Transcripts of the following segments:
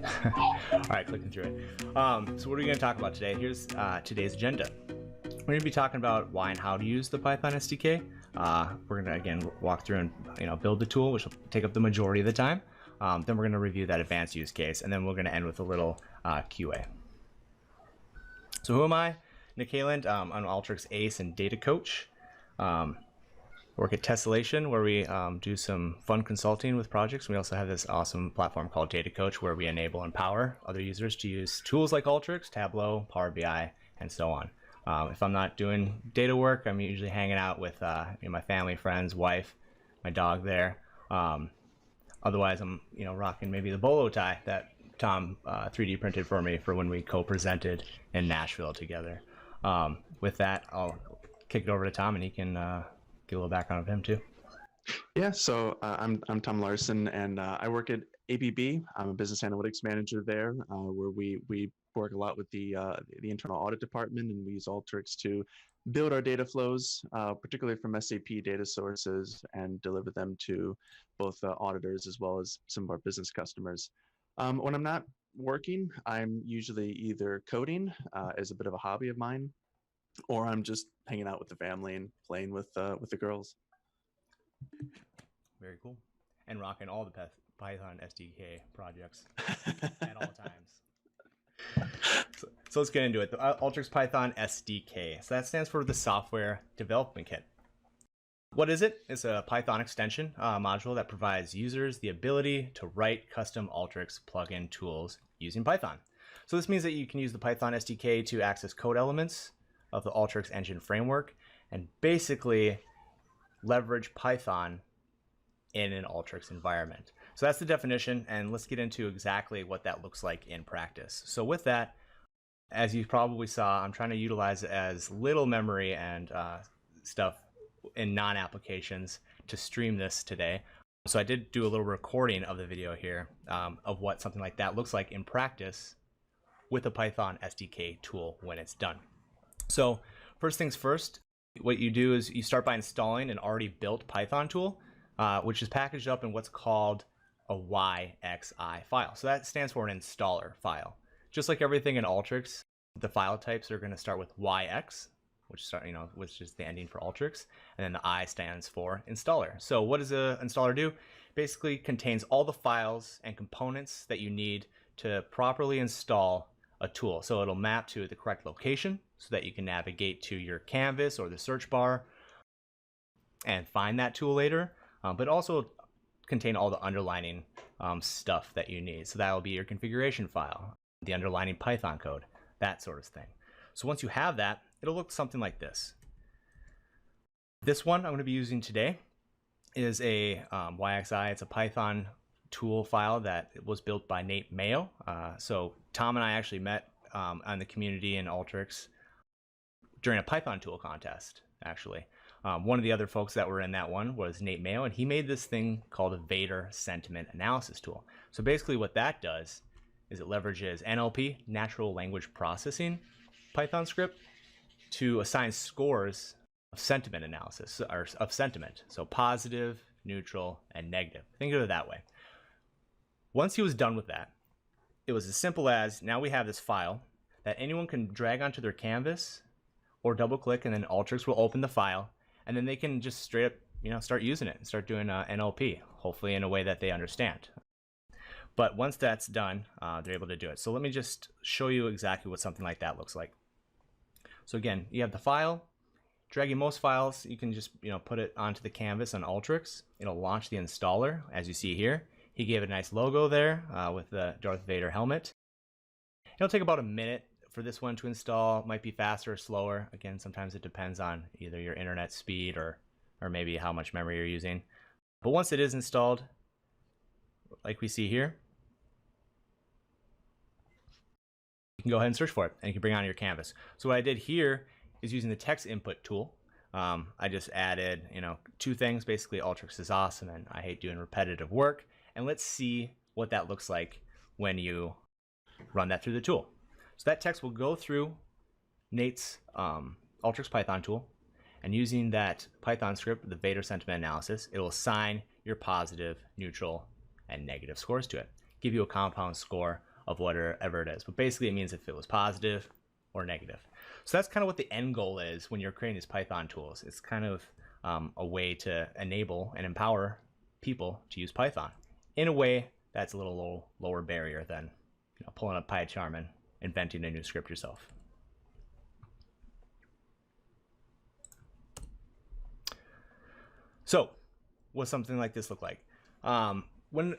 All right, clicking through it. So what are we going to talk about today? Here's today's agenda. We're going to be talking about why and how to use the Python SDK. We're going to, again, walk through and build the tool, which will take up the majority of the time. Then we're going to review that advanced use case, and then we're going to end with a little QA. So who am I? Nick Hayland. I'm an Alteryx Ace and Data Coach. Work at Tessellation, where we do some fun consulting with projects. We also have this awesome platform called Data Coach, where we enable and empower other users to use tools like Alteryx, Tableau, Power BI, and so on. If I'm not doing data work, I'm usually hanging out with my family, friends, wife, my dog there. Otherwise, I'm rocking maybe the bolo tie that Tom 3D printed for me for when we co-presented in Nashville together. With that, I'll kick it over to Tom, and he can get a little background of him too. Yeah, so I'm Tom Larson, and I work at ABB. I'm a business analytics manager there, where we work a lot with the internal audit department, and we use Alteryx to build our data flows, particularly from SAP data sources, and deliver them to both auditors as well as some of our business customers. When I'm not working, I'm usually either coding as a bit of a hobby of mine, or I'm just hanging out with the family and playing with the girls. Very cool. And rocking all the Python SDK projects at all times. So let's get into it. The Alteryx Python SDK. So that stands for the Software Development Kit. What is it? It's a Python extension module that provides users the ability to write custom Alteryx plugin tools using Python. So this means that you can use the Python SDK to access code elements of the Alteryx engine framework and basically leverage Python in an Alteryx environment. So that's the definition, and let's get into exactly what that looks like in practice. So with that, as you probably saw, I'm trying to utilize as little memory and stuff in non-applications to stream this today. So I did do a little recording of the video here of what something like that looks like in practice with a Python SDK tool when it's done. So first things first, what you do is you start by installing an already built Python tool, which is packaged up in what's called a YXI file. So that stands for an installer file. Just like everything in Alteryx, the file types are going to start with YX, which is the ending for Alteryx, and then the I stands for installer. So what does an installer do? Basically contains all the files and components that you need to properly install a tool. So it'll map to the correct location so that you can navigate to your canvas or the search bar and find that tool later, but also contain all the underlining stuff that you need. So that will be your configuration file, the underlining Python code, that sort of thing. So once you have that, it'll look something like this. This one I'm going to be using today is a YXI. It's a Python tool file that was built by Nate Mayo. So Tom and I actually met on the community in Alteryx during a Python tool contest, actually. One of the other folks that were in that one was Nate Mayo, and he made this thing called a Vader sentiment analysis tool. So basically what that does is it leverages NLP, natural language processing, Python script to assign scores of sentiment analysis, or of sentiment. So positive, neutral, and negative. Think of it that way. Once he was done with that, it was as simple as, now we have this file that anyone can drag onto their canvas or double click, and then Alteryx will open the file, and then they can just straight up start using it and start doing NLP, hopefully in a way that they understand. But once that's done, they're able to do it. So let me just show you exactly what something like that looks like. So again, you have the file. Dragging most files, you can just put it onto the canvas on Alteryx. It'll launch the installer, as you see here. He gave it a nice logo there with the Darth Vader helmet. It'll take about a minute for this one to install. Might be faster or slower. Again, sometimes it depends on either your internet speed or maybe how much memory you're using. But once it is installed, like we see here, you can go ahead and search for it, and you can bring it on your canvas. So what I did here is using the text input tool. I just added, 2 things. Basically, Alteryx is awesome, and I hate doing repetitive work. And let's see what that looks like when you run that through the tool. So that text will go through Nate's Alteryx Python tool, and using that Python script, the Vader sentiment analysis, it will assign your positive, neutral, and negative scores to it. Give you a compound score of whatever it is. But basically it means if it was positive or negative. So that's kind of what the end goal is when you're creating these Python tools. It's kind of a way to enable and empower people to use Python in a way that's a little lower barrier than pulling up PyCharm and inventing a new script yourself. So what something like this look like? When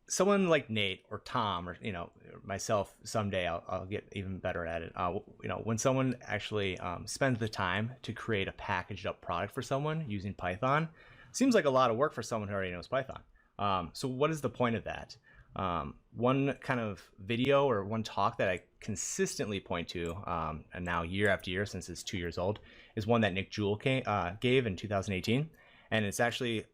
someone like Nate or Tom or myself, someday I'll get even better at it. When someone actually spends the time to create a packaged up product for someone using Python, seems like a lot of work for someone who already knows Python. So what is the point of that? One kind of video or one talk that I consistently point to, and now year after year since it's 2 years old, is one that Nick Jewell gave in 2018, and it's actually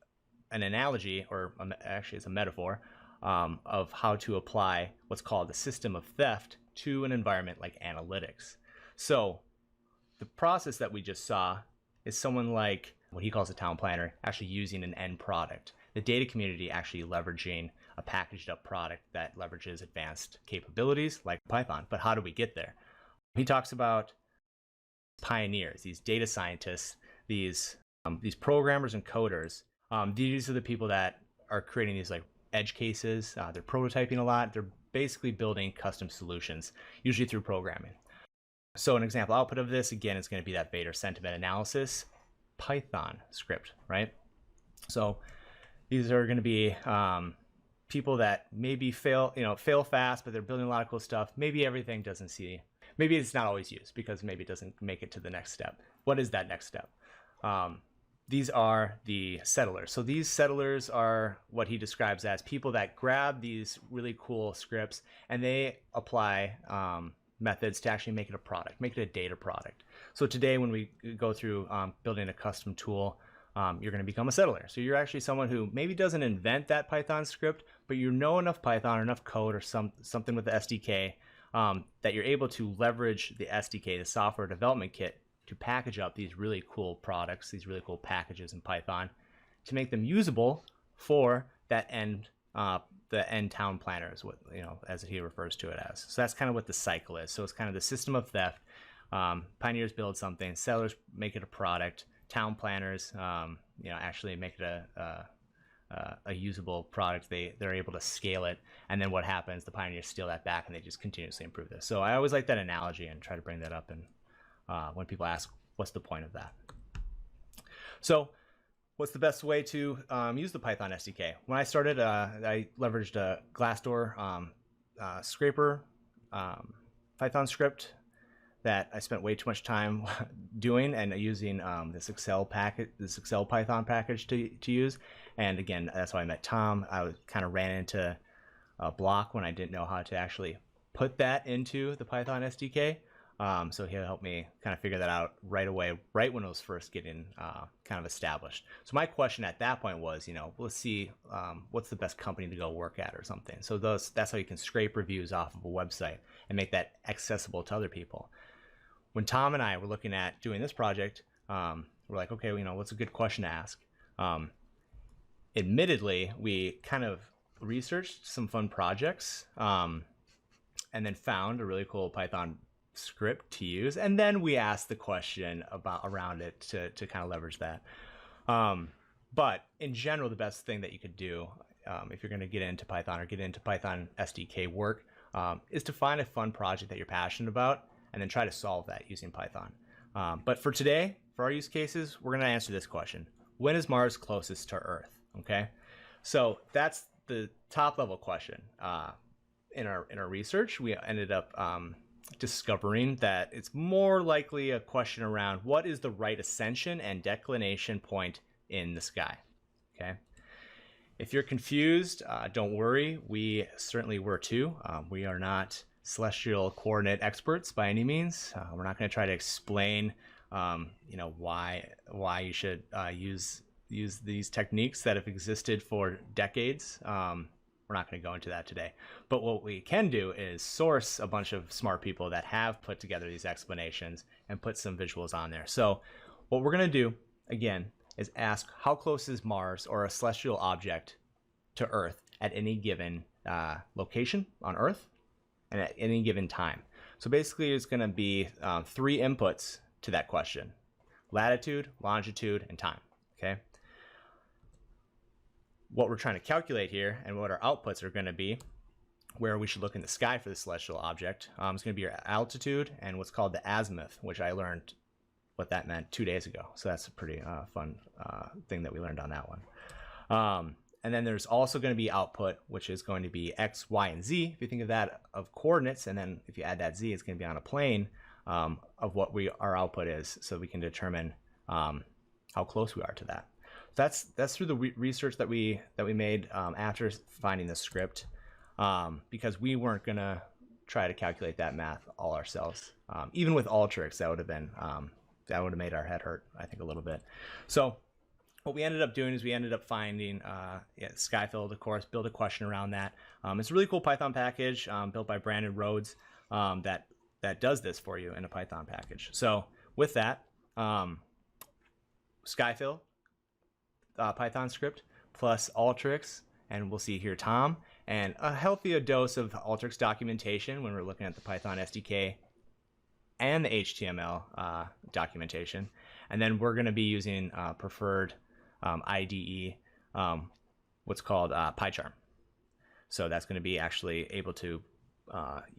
an analogy, or actually it's a metaphor, of how to apply what's called the system of theft to an environment like analytics. So the process that we just saw is someone like what he calls a town planner actually using an end product. The data community actually leveraging a packaged up product that leverages advanced capabilities like Python. But how do we get there? He talks about pioneers, these data scientists, these programmers and coders. These are the people that are creating these like edge cases. They're prototyping a lot. They're basically building custom solutions, usually through programming. So an example output of this, again, is going to be that Vader sentiment analysis Python script, right? So these are going to be people that maybe fail fast, but they're building a lot of cool stuff. Maybe everything doesn't see, maybe it's not always used because maybe it doesn't make it to the next step. What is that next step? These are the settlers. So these settlers are what he describes as people that grab these really cool scripts and they apply methods to actually make it a product, make it a data product. So today when we go through building a custom tool, you're going to become a settler. So you're actually someone who maybe doesn't invent that Python script, but you know enough Python or enough code or something with the SDK that you're able to leverage the SDK, the software development kit, to package up these really cool products, these really cool packages in Python, to make them usable for that end, the end town planner is what, as he refers to it as. So that's kind of what the cycle is. So it's kind of the system of theft. Pioneers build something, sellers make it a product, town planners, actually make it a usable product. They're able to scale it, and then what happens? The pioneers steal that back, and they just continuously improve this. So I always like that analogy and try to bring that up. And when people ask, what's the point of that? So what's the best way to use the Python SDK? When I started, I leveraged a Glassdoor scraper Python script that I spent way too much time doing and using this Excel Python package to use. And again, that's how I met Tom. I kind of ran into a block when I didn't know how to actually put that into the Python SDK. So he helped me kind of figure that out right away, right when it was first getting kind of established. So my question at that point was, let's see what's the best company to go work at or something. So that's how you can scrape reviews off of a website and make that accessible to other people. When Tom and I were looking at doing this project, we're like, okay, what's a good question to ask? Admittedly, we kind of researched some fun projects and then found a really cool Python script to use, and then we asked the question around it to kind of leverage that. But in general, the best thing that you could do if you're going to get into Python or get into Python SDK work is to find a fun project that you're passionate about and then try to solve that using Python. But for today, for our use cases, we're going to answer this question: when is Mars closest to Earth? Okay, so that's the top level question. In our research, we ended up discovering that it's more likely a question around what is the right ascension and declination point in the sky. Okay, if you're confused, don't worry, we certainly were too. We are not celestial coordinate experts by any means. We're not going to try to explain why you should use these techniques that have existed for decades. We're not going to go into that today. But what we can do is source a bunch of smart people that have put together these explanations and put some visuals on there. So what we're going to do, again, is ask how close is Mars or a celestial object to Earth at any given location on Earth. and at any given time. So basically it's going to be 3 inputs to that question: latitude, longitude, and time. Okay. What we're trying to calculate here and what our outputs are going to be, where we should look in the sky for the celestial object, is going to be your altitude and what's called the azimuth, which I learned what that meant 2 days ago. So that's a pretty fun thing that we learned on that one. And then there's also going to be output, which is going to be X, Y, and Z. If you think of that of coordinates, and then if you add that Z, it's going to be on a plane of what our output is, so we can determine how close we are to that. That's through the research that we made after finding the script, because we weren't going to try to calculate that math all ourselves. Even with Alteryx, that would have made our head hurt, I think, a little bit. So what we ended up doing is we ended up finding Skyfield, of course, build a question around that. It's a really cool Python package built by Brandon Rhodes that does this for you in a Python package. So with that, Skyfield, Python script, plus Alteryx, and we'll see here Tom, and a healthy dose of Alteryx documentation when we're looking at the Python SDK and the HTML documentation. And then we're going to be using preferred IDE, what's called PyCharm. So that's going to be actually able to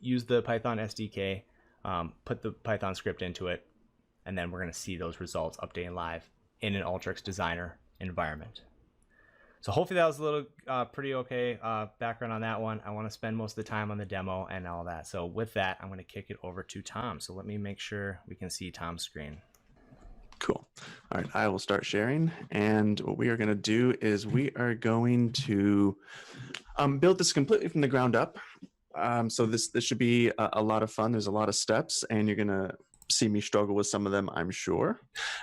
use the Python SDK, put the Python script into it, and then we're going to see those results updating live in an Alteryx Designer environment. So hopefully that was a little pretty okay background on that one. I want to spend most of the time on the demo and all that. So with that, I'm going to kick it over to Tom. So let me make sure we can see Tom's screen. Cool. All right, I will start sharing. And what we are going to do is we are going to build this completely from the ground up. So this should be a lot of fun. There's a lot of steps, and you're going to see me struggle with some of them, I'm sure.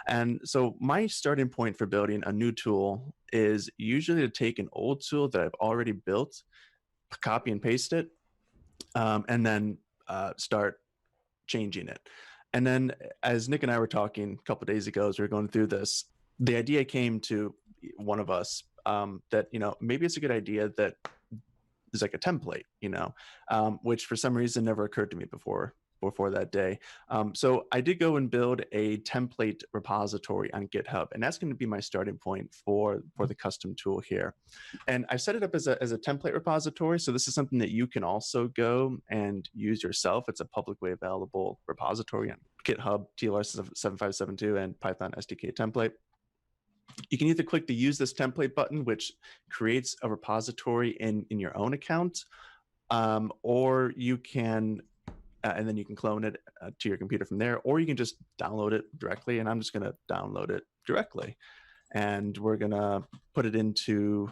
And so my starting point for building a new tool is usually to take an old tool that I've already built, copy and paste it, and then start changing it. And then as Nick and I were talking a couple of days ago, as we were going through this, the idea came to one of us that, maybe it's a good idea that there's like a template, which for some reason never occurred to me before that day. So I did go and build a template repository on GitHub, and that's going to be my starting point for the custom tool here. And I've set it up as a template repository. So this is something that you can also go and use yourself. It's a publicly available repository on GitHub, TLR7572 and Python SDK template. You can either click the use this template button, which creates a repository in your own account, or you can and then you can clone it to your computer from there, or you can just download it directly. And I'm just going to download it directly. And we're going to put it into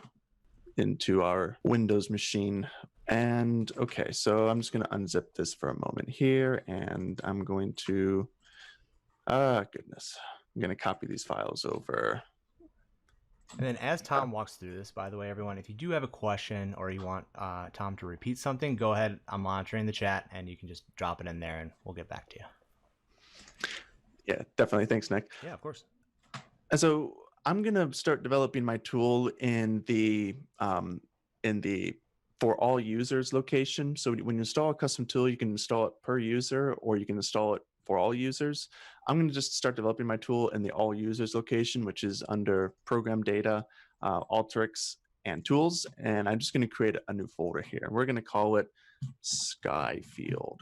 our Windows machine. And okay, so I'm just going to unzip this for a moment here. And I'm going to, I'm going to copy these files over. And then as Tom walks through this, by the way, everyone, if you do have a question or you want Tom to repeat something, go ahead. I'm monitoring the chat, and you can just drop it in there, and we'll get back to you. Yeah, definitely. Thanks, Nick. Yeah, of course. And so I'm going to start developing my tool in the for all users location. So when you install a custom tool, you can install it per user, or you can install it for all users. I'm going to just start developing my tool in the all users location, which is under program data, Alteryx, and tools. And I'm just going to create a new folder here. We're going to call it Skyfield.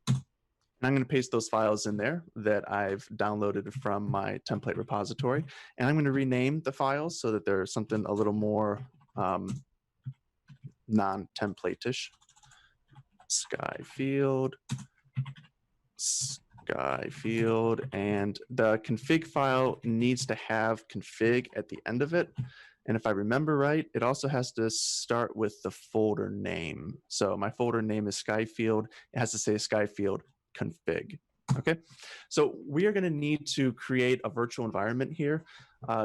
And I'm going to paste those files in there that I've downloaded from my template repository. And I'm going to rename the files so that there's something a little more non-template-ish. Skyfield, and the config file needs to have config at the end of it. And if I remember right, it also has to start with the folder name. So my folder name is Skyfield. It has to say Skyfield config. Okay, so we are going to need to create a virtual environment here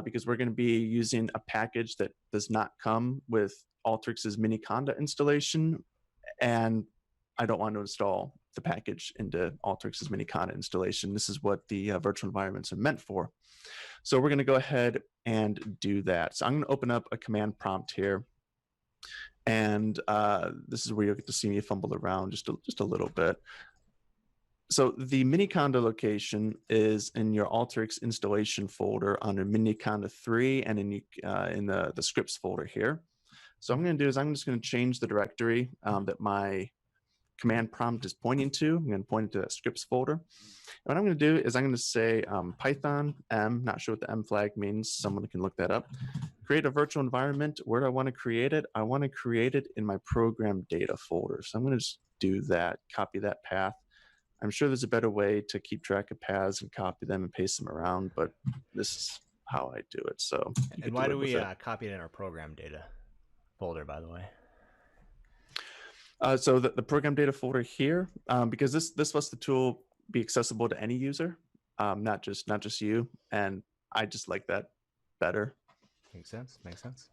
because we're going to be using a package that does not come with Alteryx's mini conda installation, and I don't want to install the package into Alteryx's mini conda installation. This is what the virtual environments are meant for. So we're going to go ahead and do that. So I'm going to open up a command prompt here, And this is where you'll get to see me fumble around just a little bit. So the Miniconda location is in your Alteryx installation folder under Miniconda 3 and in the scripts folder here. So what I'm going to do is I'm just going to change the directory that my command prompt is pointing to. I'm going to point it to that scripts folder. And what I'm going to do is I'm going to say Python M, not sure what the M flag means. Someone can look that up. Create a virtual environment. Where do I want to create it? I want to create it in my program data folder. So I'm going to just do that, copy that path. I'm sure there's a better way to keep track of paths and copy them and paste them around, but this is how I do it. So, and why do we copy it in our program data folder, by the way? So the program data folder here, because this lets the tool be accessible to any user, not just you, and I just like that better. Makes sense. Makes sense.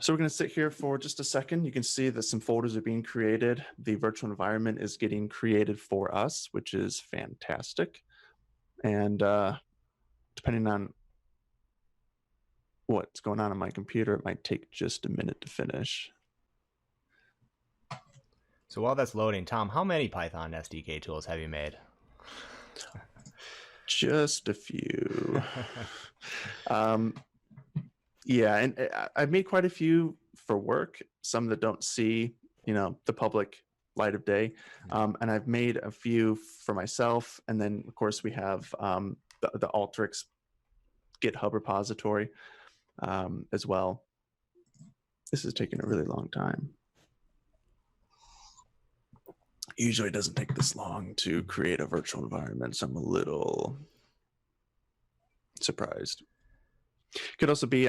So we're going to sit here for just a second. You can see that some folders are being created. The virtual environment is getting created for us, which is fantastic. And depending on what's going on my computer, it might take just a minute to finish. So while that's loading, Tom, how many Python SDK tools have you made? Just a few. Yeah, and I've made quite a few for work, some that don't see, the public light of day. And I've made a few for myself. And then, of course, we have the Alteryx GitHub repository as well. This is taking a really long time. Usually it doesn't take this long to create a virtual environment, so I'm a little surprised. Could also be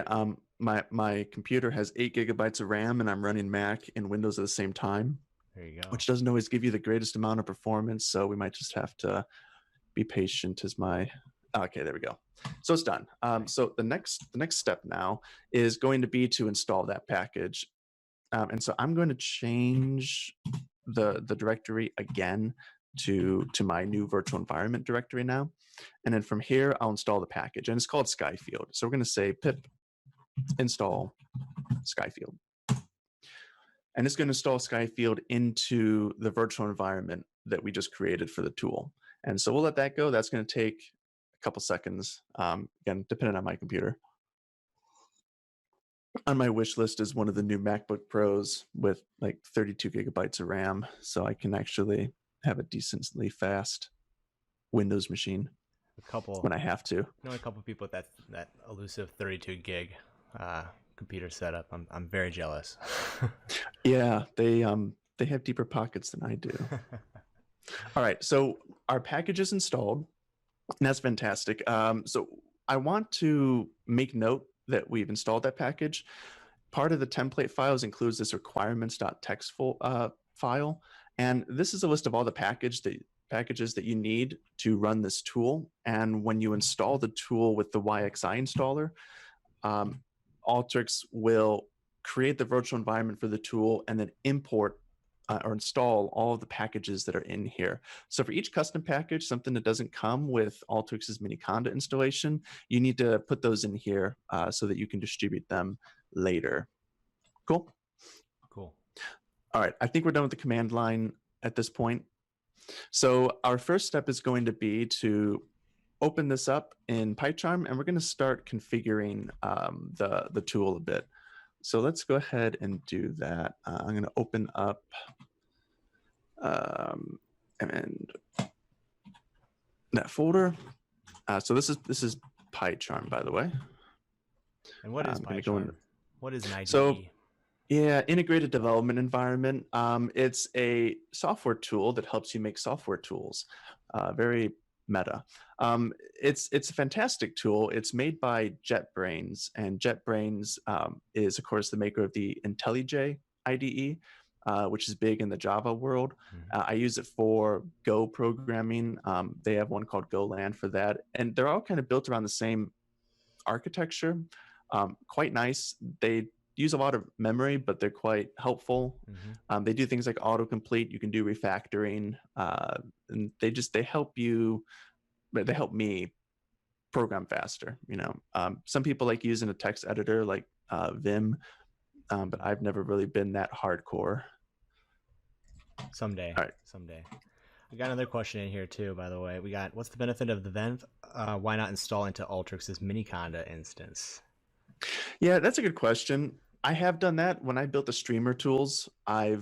my computer has 8 gigabytes of RAM and I'm running Mac and Windows at the same time. There you go. Which doesn't always give you the greatest amount of performance, so we might just have to be patient as my... Okay, there we go. So it's done. So the next step now is going to be to install that package. And so I'm going to change the directory again to my new virtual environment directory now. And then from here, I'll install the package. And it's called Skyfield. So we're going to say pip install Skyfield. And it's going to install Skyfield into the virtual environment that we just created for the tool. And so we'll let that go. That's going to take a couple seconds, again, depending on my computer. On my wish list is one of the new MacBook Pros with like 32 gigabytes of RAM. So I can actually have a decently fast Windows machine when I have to. I know a couple people with that elusive 32 gig computer setup. I'm very jealous. Yeah, they have deeper pockets than I do. All right, so our package is installed, and that's fantastic. So I want to make note that we've installed that package. Part of the template files includes this requirements.txt file, and this is a list of all the packages that you need to run this tool. And when you install the tool with the YXI installer, Alteryx will create the virtual environment for the tool and then import or install all of the packages that are in here. So for each custom package, something that doesn't come with Alteryx's Miniconda installation, you need to put those in here so that you can distribute them later. Cool? Cool. All right, I think we're done with the command line at this point. So our first step is going to be to open this up in PyCharm, and we're going to start configuring the tool a bit. So let's go ahead and do that. I'm going to open up and that folder. So this is PyCharm, by the way. And what is PyCharm? What is an IDE? So, yeah, integrated development environment. It's a software tool that helps you make software tools. Very meta. It's a fantastic tool. It's made by JetBrains, and JetBrains is, of course, the maker of the IntelliJ IDE, which is big in the Java world. I use it for Go programming. They have one called GoLand for that, and they're all kind of built around the same architecture. Quite nice. They use a lot of memory, but they're quite helpful. They do things like autocomplete. You can do refactoring, and they help you. They help me program faster. Some people like using a text editor like Vim. but I've never really been that hardcore. Someday. All right. Someday. We got another question in here too, by the way. We got, what's the benefit of the Venv? Why not install into Alteryx's Miniconda instance? Yeah, that's a good question. I have done that when I built the streamer tools. I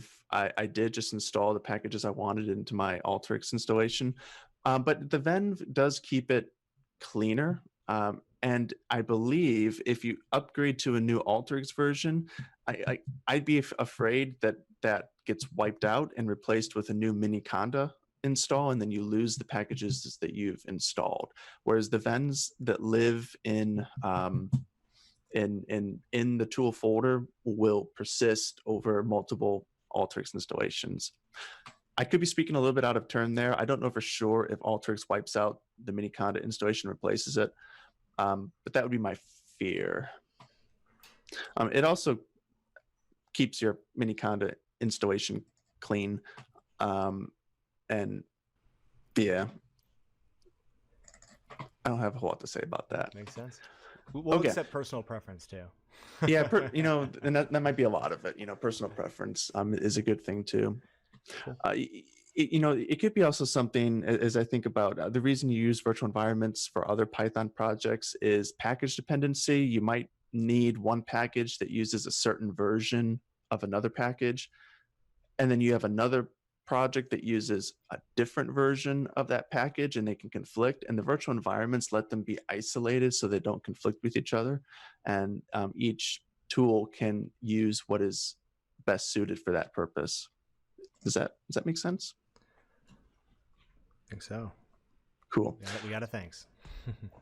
did just install the packages I wanted into my Alteryx installation, but the Venv does keep it cleaner. And I believe if you upgrade to a new Alteryx version, I'd be afraid that that gets wiped out and replaced with a new Miniconda install, and then you lose the packages that you've installed. Whereas the Vens that live in the tool folder will persist over multiple Alteryx installations. I could be speaking a little bit out of turn there. I don't know for sure if Alteryx wipes out the Miniconda installation, replaces it, but that would be my fear. It also keeps your Miniconda installation clean, and yeah, I don't have a whole lot to say about that. Makes sense. We'll Okay. accept personal preference too. Yeah, and that might be a lot of it. Personal preference is a good thing too. Cool. It could be also something, as I think about the reason you use virtual environments for other Python projects is package dependency. You might need one package that uses a certain version of another package, and then you have another project that uses a different version of that package, and they can conflict, and the virtual environments let them be isolated so they don't conflict with each other, and each tool can use what is best suited for that purpose. Does that make sense? I think so. Cool. We got a thanks.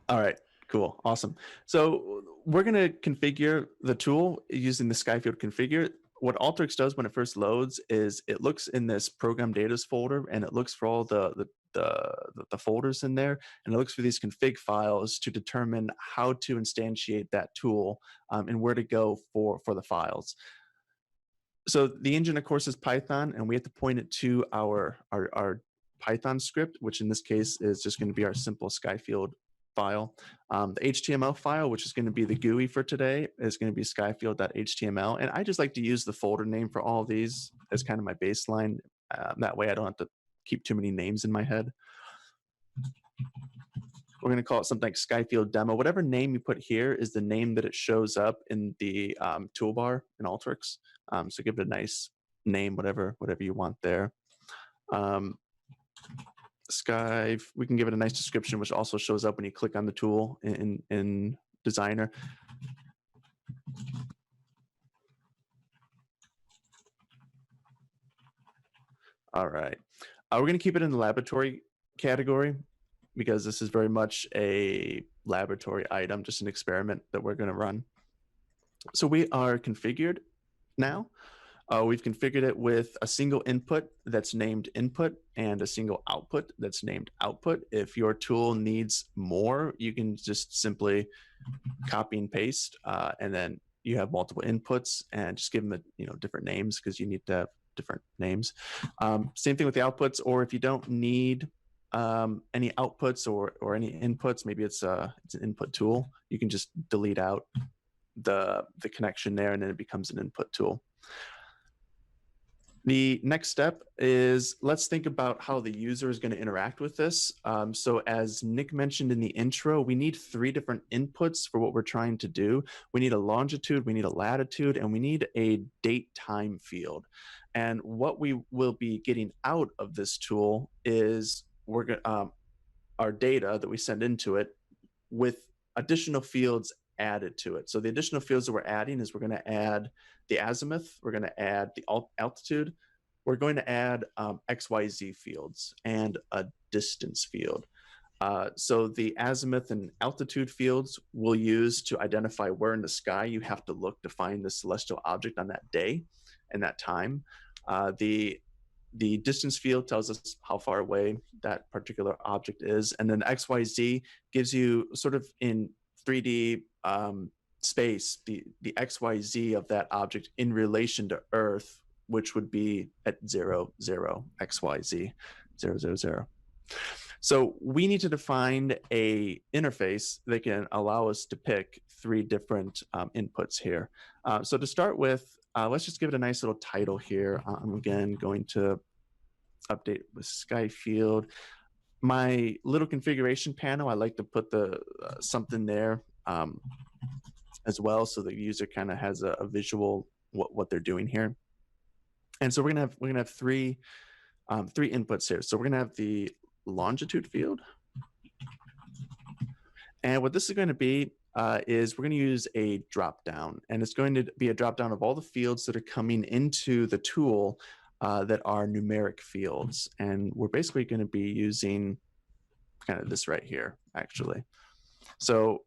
All right, cool, awesome. So we're going to configure the tool using the Skyfield configure. What Alteryx does when it first loads is it looks in this program data folder, and it looks for all the folders in there, and it looks for these config files to determine how to instantiate that tool, and where to go for the files. So the engine, of course, is Python, and we have to point it to our Python script, which in this case is just going to be our simple Skyfield file. The HTML file, which is going to be the GUI for today, is going to be skyfield.html. And I just like to use the folder name for all of these as kind of my baseline. That way I don't have to keep too many names in my head. We're going to call it something like Skyfield demo. Whatever name you put here is the name that it shows up in the toolbar in Alteryx. So give it a nice name, whatever you want there. We can give it a nice description, which also shows up when you click on the tool in Designer. All right. We're going to keep it in the laboratory category because this is very much a laboratory item, just an experiment that we're going to run. So we are configured now. We've configured it with a single input that's named input and a single output that's named output. If your tool needs more, you can just simply copy and paste, and then you have multiple inputs and just give them different names because you need to have different names. Same thing with the outputs, or if you don't need any outputs or any inputs, maybe it's an input tool, you can just delete out the connection there, and then it becomes an input tool. The next step is let's think about how the user is going to interact with this. So as Nick mentioned in the intro, we need 3 different inputs for what we're trying to do. We need a longitude, we need a latitude, and we need a date time field. And what we will be getting out of this tool is our data that we send into it with additional fields added to it. So the additional fields that we're adding is we're going to add the azimuth, we're going to add the altitude, we're going to add XYZ fields and a distance field. So the azimuth and altitude fields we'll use to identify where in the sky you have to look to find the celestial object on that day and that time. The distance field tells us how far away that particular object is. And then XYZ gives you sort of in 3D space, the XYZ of that object in relation to Earth, which would be at 0, 0, XYZ, 0, 0, 0. So we need to define a interface that can allow us to pick three different inputs here. So to start with, let's just give it a nice little title here. I'm again going to update with sky field. My little configuration panel, I like to put the something there as well, so the user kind of has a visual what they're doing here. And so we're gonna have three inputs here. So we're gonna have the longitude field, and what this is going to be is we're going to use a drop down, and it's going to be a drop down of all the fields that are coming into the tool that are numeric fields, and we're basically going to be using kind of this right here, actually. So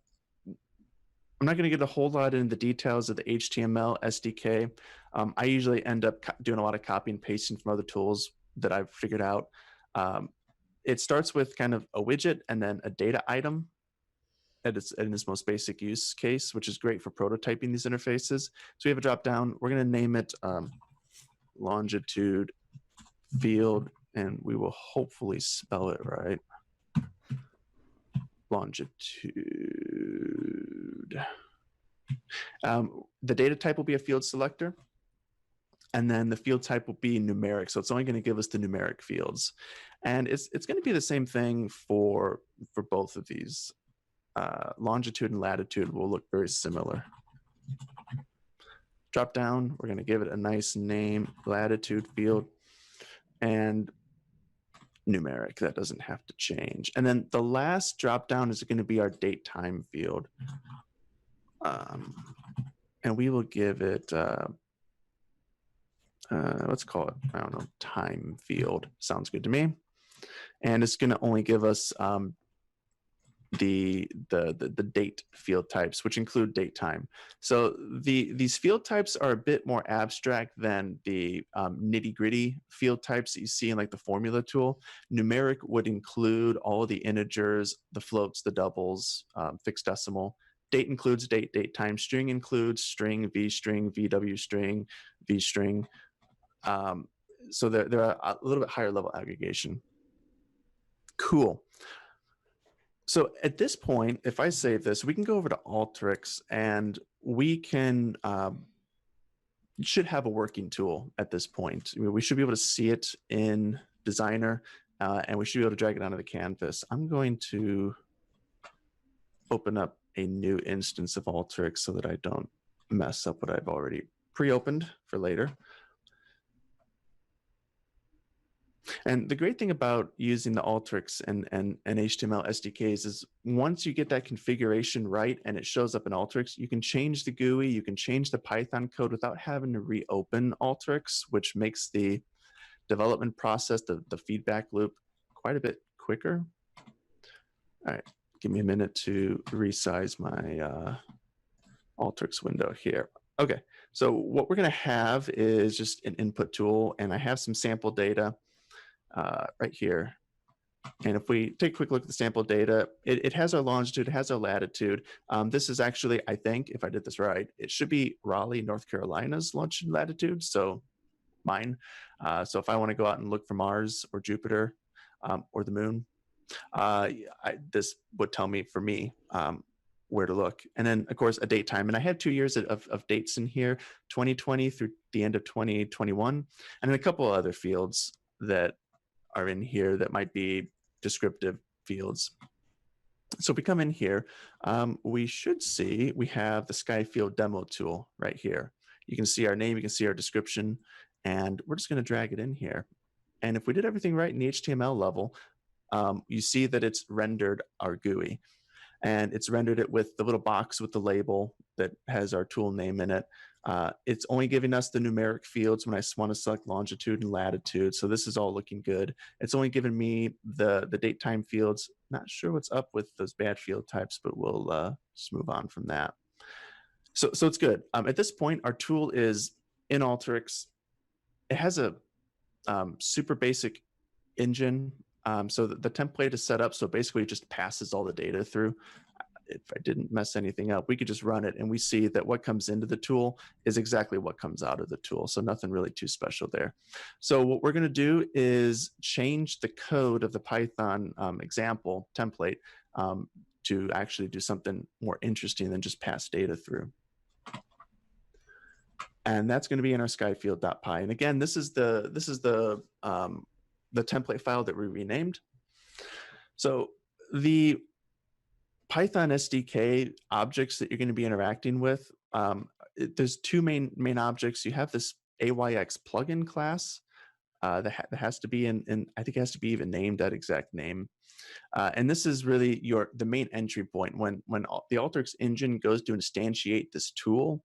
I'm not going to get a whole lot into the details of the HTML SDK. I usually end up doing a lot of copy and pasting from other tools that I've figured out. It starts with kind of a widget and then a data item in its most basic use case, which is great for prototyping these interfaces. So we have a drop down. We're going to name it longitude field, and we will hopefully spell it right. Longitude. The data type will be a field selector, and then the field type will be numeric. So it's only going to give us the numeric fields, and it's going to be the same thing for both of these. Longitude and latitude will look very similar. Drop down, we're going to give it a nice name, latitude field, and numeric. That doesn't have to change. And then the last drop down is going to be our date time field. And we will give it, let's call it, I don't know, time field. Sounds good to me. And it's going to only give us the date field types, which include date time. So these field types are a bit more abstract than the nitty gritty field types that you see in like the formula tool. Numeric would include all the integers, the floats, the doubles, fixed decimal. Date includes date, date time. String includes string, v-string, vw-string, v-string. So they're a little bit higher level aggregation. Cool. So at this point, if I save this, we can go over to Alteryx, and we can should have a working tool at this point. I mean, we should be able to see it in Designer, and we should be able to drag it onto the canvas. I'm going to open up a new instance of Alteryx so that I don't mess up what I've already pre-opened for later. And the great thing about using the Alteryx and HTML SDKs is once you get that configuration right and it shows up in Alteryx, you can change the GUI, you can change the Python code without having to reopen Alteryx, which makes the development process, the feedback loop, quite a bit quicker. All right, give me a minute to resize my Alteryx window here. Okay, so what we're going to have is just an input tool, and I have some sample data right here. And if we take a quick look at the sample data, it has our longitude, it has our latitude. This is actually, I think, if I did this right, it should be Raleigh, North Carolina's longitude and latitude, so mine. So if I want to go out and look for Mars or Jupiter or the moon, this would tell me, for me, where to look. And then, of course, a date time. And I had 2 years of dates in here, 2020 through the end of 2021, and then a couple of other fields that are in here that might be descriptive fields. So if we come in here, we should see we have the Sky Field demo tool right here. You can see our name, you can see our description, and we're just going to drag it in here. And if we did everything right in the HTML level, you see that it's rendered our GUI. And it's rendered it with the little box with the label that has our tool name in it. It's only giving us the numeric fields when I want to select longitude and latitude. So this is all looking good. It's only giving me the date time fields. Not sure what's up with those bad field types, but we'll just move on from that. So it's good. At this point, our tool is in Alteryx. It has a super basic engine. So the template is set up so basically it just passes all the data through. If I didn't mess anything up, we could just run it and we see that what comes into the tool is exactly what comes out of the tool. So nothing really too special there. So what we're going to do is change the code of the Python example template to actually do something more interesting than just pass data through. And that's going to be in our skyfield.py. And again, this is the template file that we renamed. So the Python SDK objects that you're going to be interacting with, there's two main objects. You have this AYX plugin class that has to be in, I think it has to be even named that exact name. And this is really the main entry point. When the Alteryx engine goes to instantiate this tool,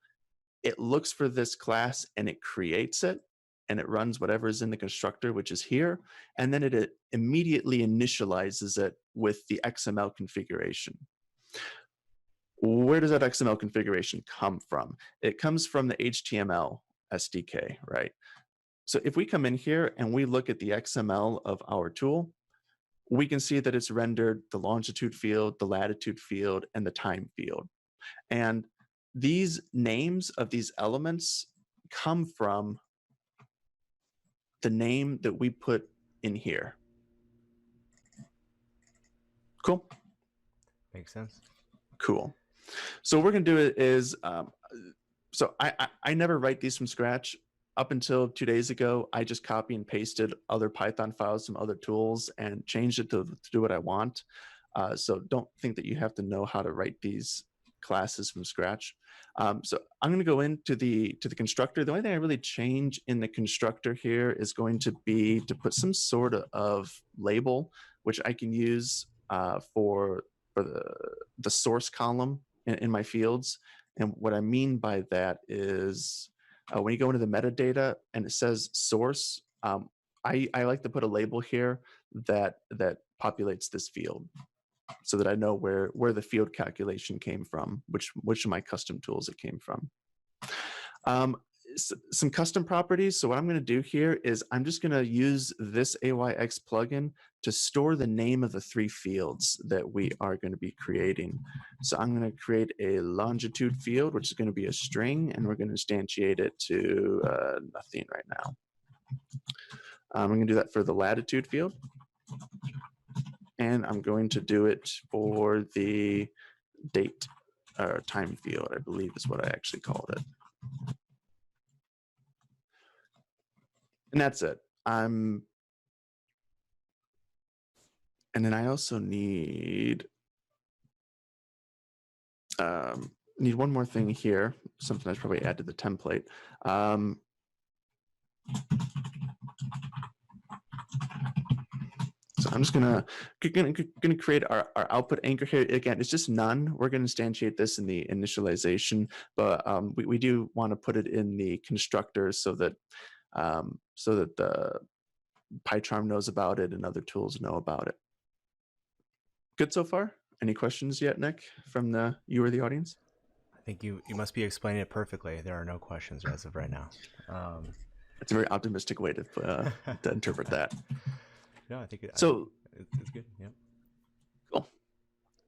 it looks for this class and it creates it, and it runs whatever is in the constructor, which is here, and then it immediately initializes it with the XML configuration. Where does that XML configuration come from? It comes from the HTML SDK, right? So if we come in here and we look at the XML of our tool, we can see that it's rendered the longitude field, the latitude field, and the time field. And these names of these elements come from the name that we put in here. Cool? Makes sense. Cool. So what we're going to do is, so I never write these from scratch. Up until 2 days ago, I just copy and pasted other Python files from other tools and changed it to do what I want. So don't think that you have to know how to write these classes from scratch. So I'm going to go into the constructor. The only thing I really change in the constructor here is going to be to put some sort of label, which I can use for the source column in my fields. And what I mean by that is when you go into the metadata and it says source, I like to put a label here that populates this field, so that I know where the field calculation came from, which of my custom tools it came from. Some custom properties. So what I'm going to do here is I'm just going to use this AYX plugin to store the name of the 3 fields that we are going to be creating. So I'm going to create a longitude field, which is going to be a string, and we're going to instantiate it to nothing right now. I'm going to do that for the latitude field. And I'm going to do it for the date or time field, I believe is what I actually called it. And that's it. And then I also need one more thing here, something I should probably add to the template. So I'm just gonna create our output anchor here. Again, it's just none. We're gonna instantiate this in the initialization, but we do want to put it in the constructor so that the PyCharm knows about it and other tools know about it. Good so far? Any questions yet, Nick, from you or the audience? I think you must be explaining it perfectly. There are no questions as of right now. It's a very optimistic way to interpret that. No, I think it's good. Yeah. Cool.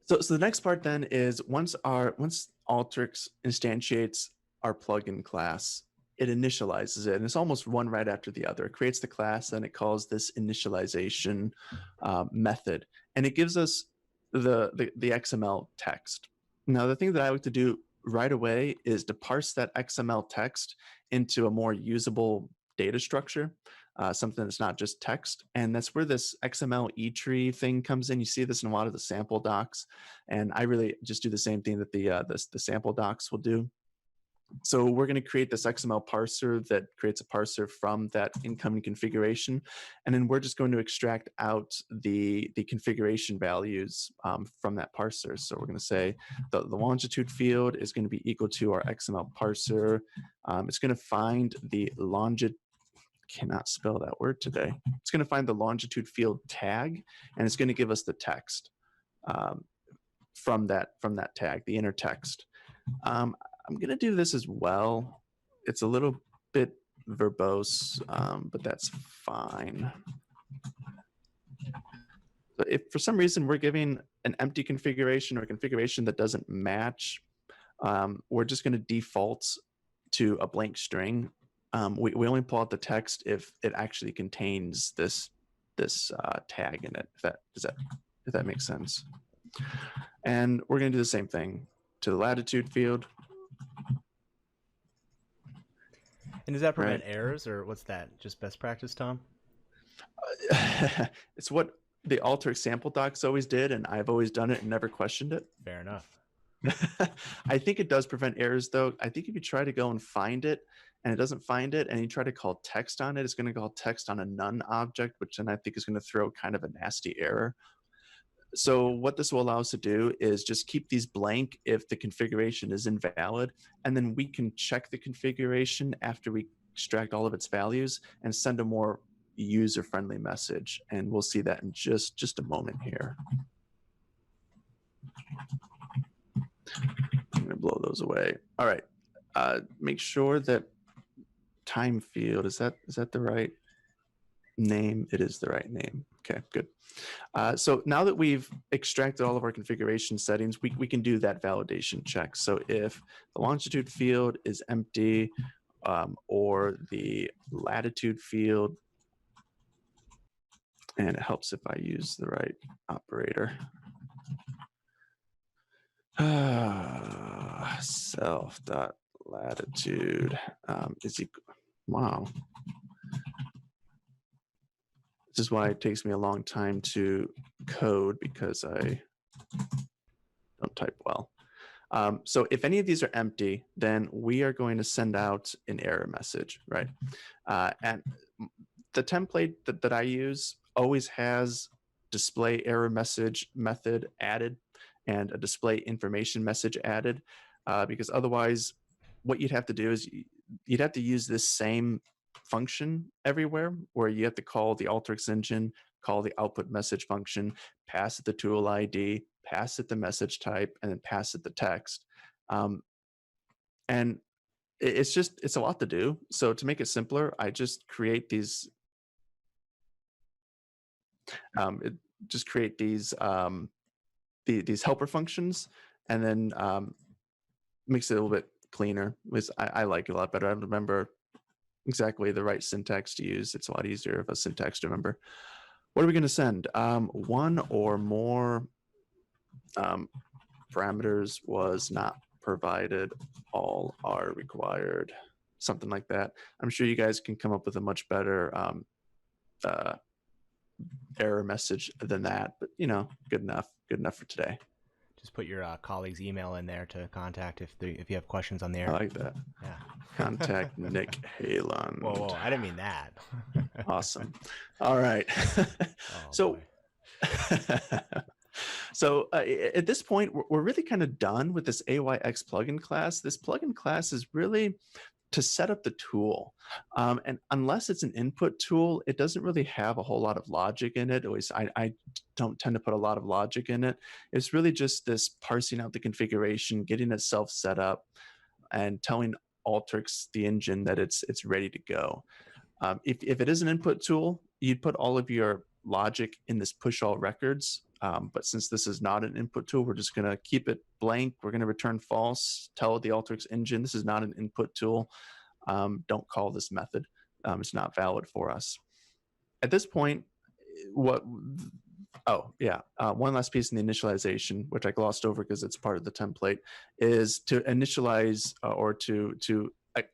So the next part then is once Alteryx instantiates our plugin class, it initializes it, and it's almost one right after the other. It creates the class, then it calls this initialization method, and it gives us the XML text. Now, the thing that I like to do right away is to parse that XML text into a more usable data structure. Something that's not just text, and that's where this XML etree thing comes in. You see this in a lot of the sample docs, and I really just do the same thing that the sample docs will do. So we're going to create this XML parser that creates a parser from that incoming configuration, and then we're just going to extract out the configuration values from that parser. So we're going to say the longitude field is going to be equal to our XML parser. It's going to find the longitude. Cannot spell that word today. It's going to find the longitude field tag, and it's going to give us the text from that tag, the inner text. I'm going to do this as well. It's a little bit verbose, but that's fine. So if for some reason we're giving an empty configuration or a configuration that doesn't match, we're just going to default to a blank string. We only pull out the text if it actually contains this tag in it. If that makes sense. And we're going to do the same thing to the latitude field. And does that prevent Right. errors, or what's that? Just best practice, Tom? It's what the Alteryx sample docs always did, and I've always done it and never questioned it. Fair enough. I think it does prevent errors, though. I think if you try to go and find it and it doesn't find it, and you try to call text on it, it's going to call text on a none object, which then I think is going to throw kind of a nasty error. So what this will allow us to do is just keep these blank if the configuration is invalid, and then we can check the configuration after we extract all of its values and send a more user-friendly message. And we'll see that in just a moment here. I'm going to blow those away. All right. Make sure that time field, is that the right name? It is the right name. Okay, good. So now that we've extracted all of our configuration settings, we can do that validation check. So if the longitude field is empty, or the latitude field, and it helps if I use the right operator. Self.latitude is equal. Wow. This is why it takes me a long time to code, because I don't type well. So if any of these are empty, then we are going to send out an error message, right? And the template that I use always has display error message method added and a display information message added, because otherwise what you'd have to do is you'd have to use this same function everywhere, where you have to call the Alteryx engine, call the output message function, pass it the tool ID, pass it the message type, and then pass it the text. And it's a lot to do. So to make it simpler, I just create these these helper functions, and then makes it a little bit cleaner. I like it a lot better. I remember exactly the right syntax to use. It's a lot easier of a syntax to remember. What are we going to send? One or more parameters was not provided. All are required. Something like that. I'm sure you guys can come up with a much better error message than that, but good enough for today. Just put your colleague's email in there to contact if you have questions on the error. I like that. Yeah. Contact Nick Haland. Whoa, I didn't mean that. Awesome. All right. Oh, So at this point, we're really kind of done with this AYX plugin class. This plugin class is really to set up the tool. And unless it's an input tool, it doesn't really have a whole lot of logic in it. At least I don't tend to put a lot of logic in it. It's really just this parsing out the configuration, getting itself set up, and telling Alteryx, the engine, that it's ready to go. If it is an input tool, you'd put all of your logic in this push all records. But since this is not an input tool, we're just going to keep it blank. We're going to return false, tell the Alteryx engine this is not an input tool. Don't call this method. It's not valid for us. At this point, one last piece in the initialization, which I glossed over because it's part of the template, is to initialize or to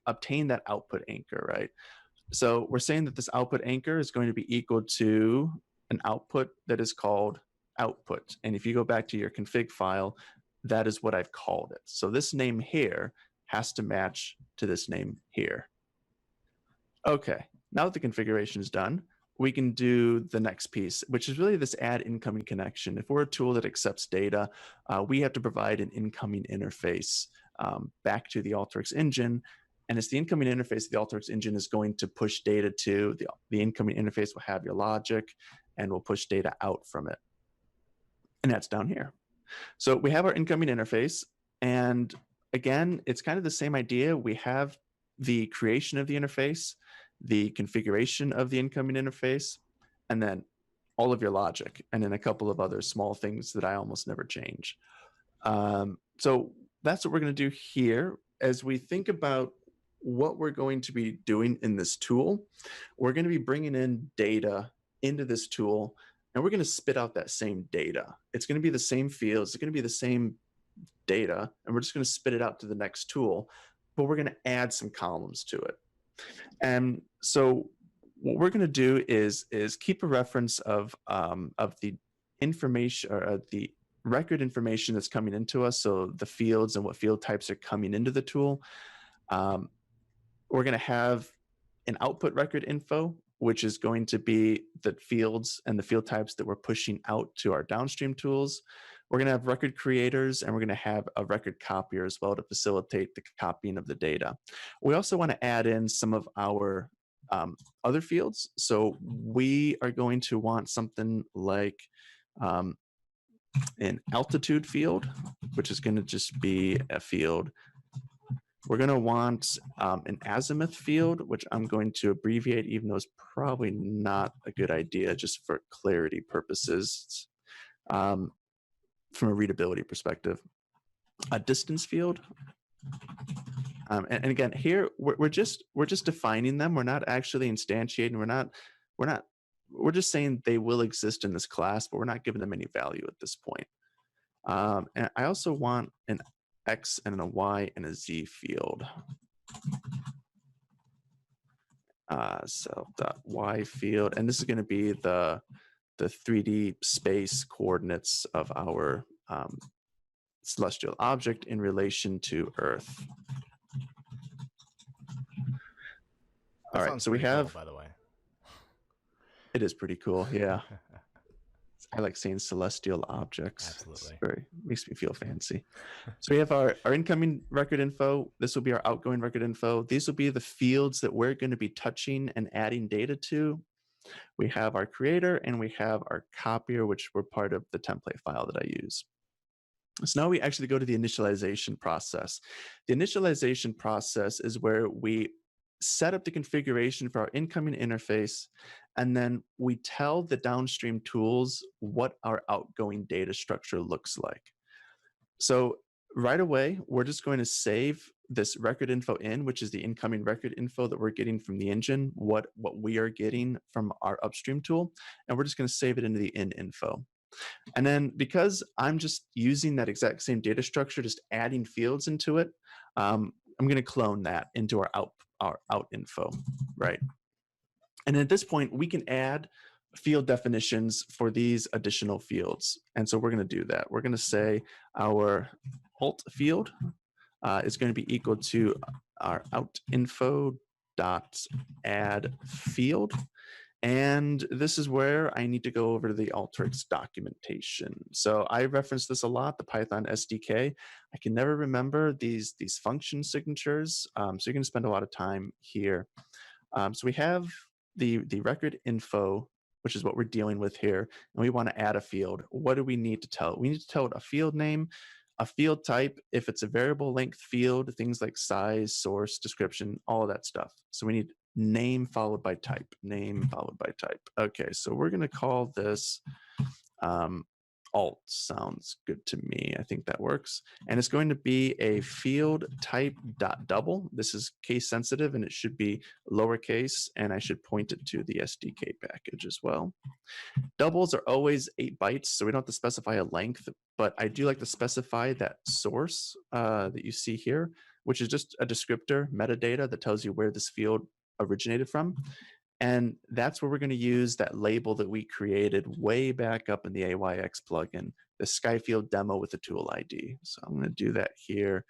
obtain that output anchor, right? So we're saying that this output anchor is going to be equal to an output that is called output. And if you go back to your config file, that is what I've called it. So this name here has to match to this name here. Okay, now that the configuration is done, we can do the next piece, which is really this add incoming connection. If we're a tool that accepts data, we have to provide an incoming interface back to the Alteryx engine. And it's the incoming interface the Alteryx engine is going to push data to. The incoming interface will have your logic and will push data out from it. And that's down here. So we have our incoming interface. And again, it's kind of the same idea. We have the creation of the interface, the configuration of the incoming interface, and then all of your logic, and then a couple of other small things that I almost never change. So that's what we're going to do here. As we think about what we're going to be doing in this tool, we're going to be bringing in data into this tool, and we're going to spit out that same data. It's going to be the same fields, it's going to be the same data, and we're just going to spit it out to the next tool, but we're going to add some columns to it. And so what we're going to do is keep a reference of the information, or the record information that's coming into us, so the fields and what field types are coming into the tool. We're going to have an output record info, which is going to be the fields and the field types that we're pushing out to our downstream tools. We're going to have record creators, and we're going to have a record copier as well to facilitate the copying of the data. We also want to add in some of our other fields. So we are going to want something like an altitude field, which is going to just be a field. We're going to want an azimuth field, which I'm going to abbreviate, even though it's probably not a good idea, just for clarity purposes, from a readability perspective. A distance field. And again, here we're just defining them. We're not actually instantiating. We're just saying they will exist in this class, but we're not giving them any value at this point. And I also want an X and a Y and a Z field. Self.Y field, and this is going to be the 3D space coordinates of our celestial object in relation to Earth. All right, so we have, cool, by the way. It is pretty cool, yeah. I like saying celestial objects. Absolutely. Makes me feel fancy. So we have our incoming record info. This will be our outgoing record info. These will be the fields that we're going to be touching and adding data to. We have our creator, and we have our copier, which were part of the template file that I use. So now we actually go to the initialization process. The initialization process is where we set up the configuration for our incoming interface, and then we tell the downstream tools what our outgoing data structure looks like. So right away, we're just going to save this record info in, which is the incoming record info that we're getting from the engine, what we are getting from our upstream tool, and we're just going to save it into the in info. And then because I'm just using that exact same data structure, just adding fields into it, I'm going to clone that into our out info, right? And at this point, we can add field definitions for these additional fields. And so we're going to do that. We're going to say our alt field is going to be equal to our out info dot add field. And this is where I need to go over to the Alteryx documentation. So I reference this a lot, the Python SDK. I can never remember these function signatures, so you're going to spend a lot of time here. So we have the record info, which is what we're dealing with here, and we want to add a field. What do we need to tell it? We need to tell it a field name, a field type, if it's a variable length field, things like size, source, description, all of that stuff. So we need name followed by type, name followed by type. Okay, so we're going to call this alt. Sounds good to me. I think that works. And it's going to be a field type dot double. This is case sensitive, and it should be lowercase, and I should point it to the SDK package as well. Doubles are always 8 bytes, so we don't have to specify a length, but I do like to specify that source that you see here, which is just a descriptor, metadata, that tells you where this field originated from. And that's where we're going to use that label that we created way back up in the AYX plugin, the Skyfield demo with the tool ID. So I'm going to do that here,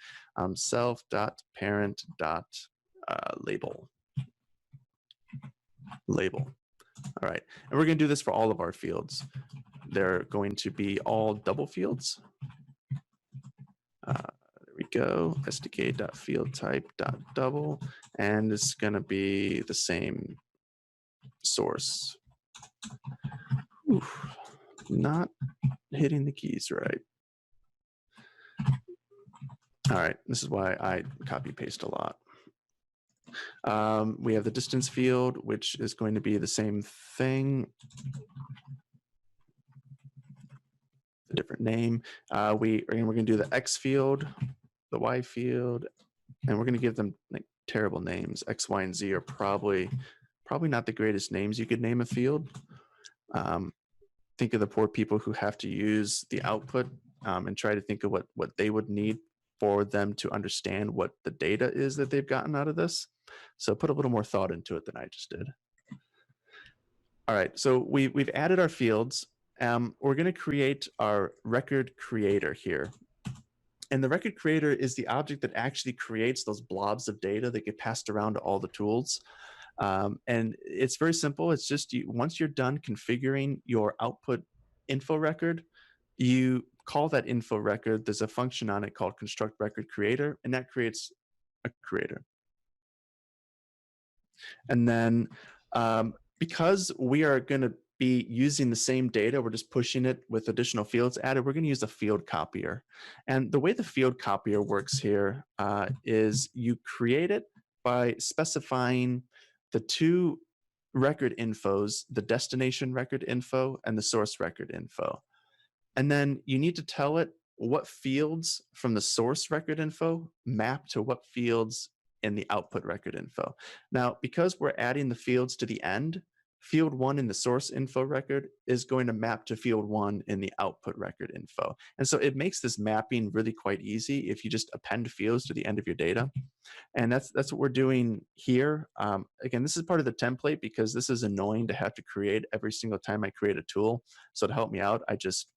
self.parent.label. Label. All right, and we're going to do this for all of our fields. They're going to be all double fields. There we go, sdk.fieldtype.double, and it's going to be the same source. Oof, not hitting the keys right. All right, this is why I copy paste a lot. We have the distance field, which is going to be the same thing, a different name. We're going to do the X field, the Y field, and we're going to give them like terrible names. X, Y, and Z are probably not the greatest names you could name a field. think of the poor people who have to use the output and try to think of what they would need for them to understand what the data is that they've gotten out of this. So put a little more thought into it than I just did. All right, so we've added our fields. We're going to create our record creator here. And the record creator is the object that actually creates those blobs of data that get passed around to all the tools. And it's very simple. It's just once you're done configuring your output info record, you call that info record. There's a function on it called construct record creator, and that creates a creator. And then because we are going to be using the same data, we're just pushing it with additional fields added, we're going to use a field copier. And the way the field copier works here is you create it by specifying the two record infos, the destination record info and the source record info. And then you need to tell it what fields from the source record info map to what fields in the output record info. Now, because we're adding the fields to the end, field 1 in the source info record is going to map to field 1 in the output record info. And so it makes this mapping really quite easy if you just append fields to the end of your data. And that's what we're doing here. Again, this is part of the template because this is annoying to have to create every single time I create a tool. So to help me out, I just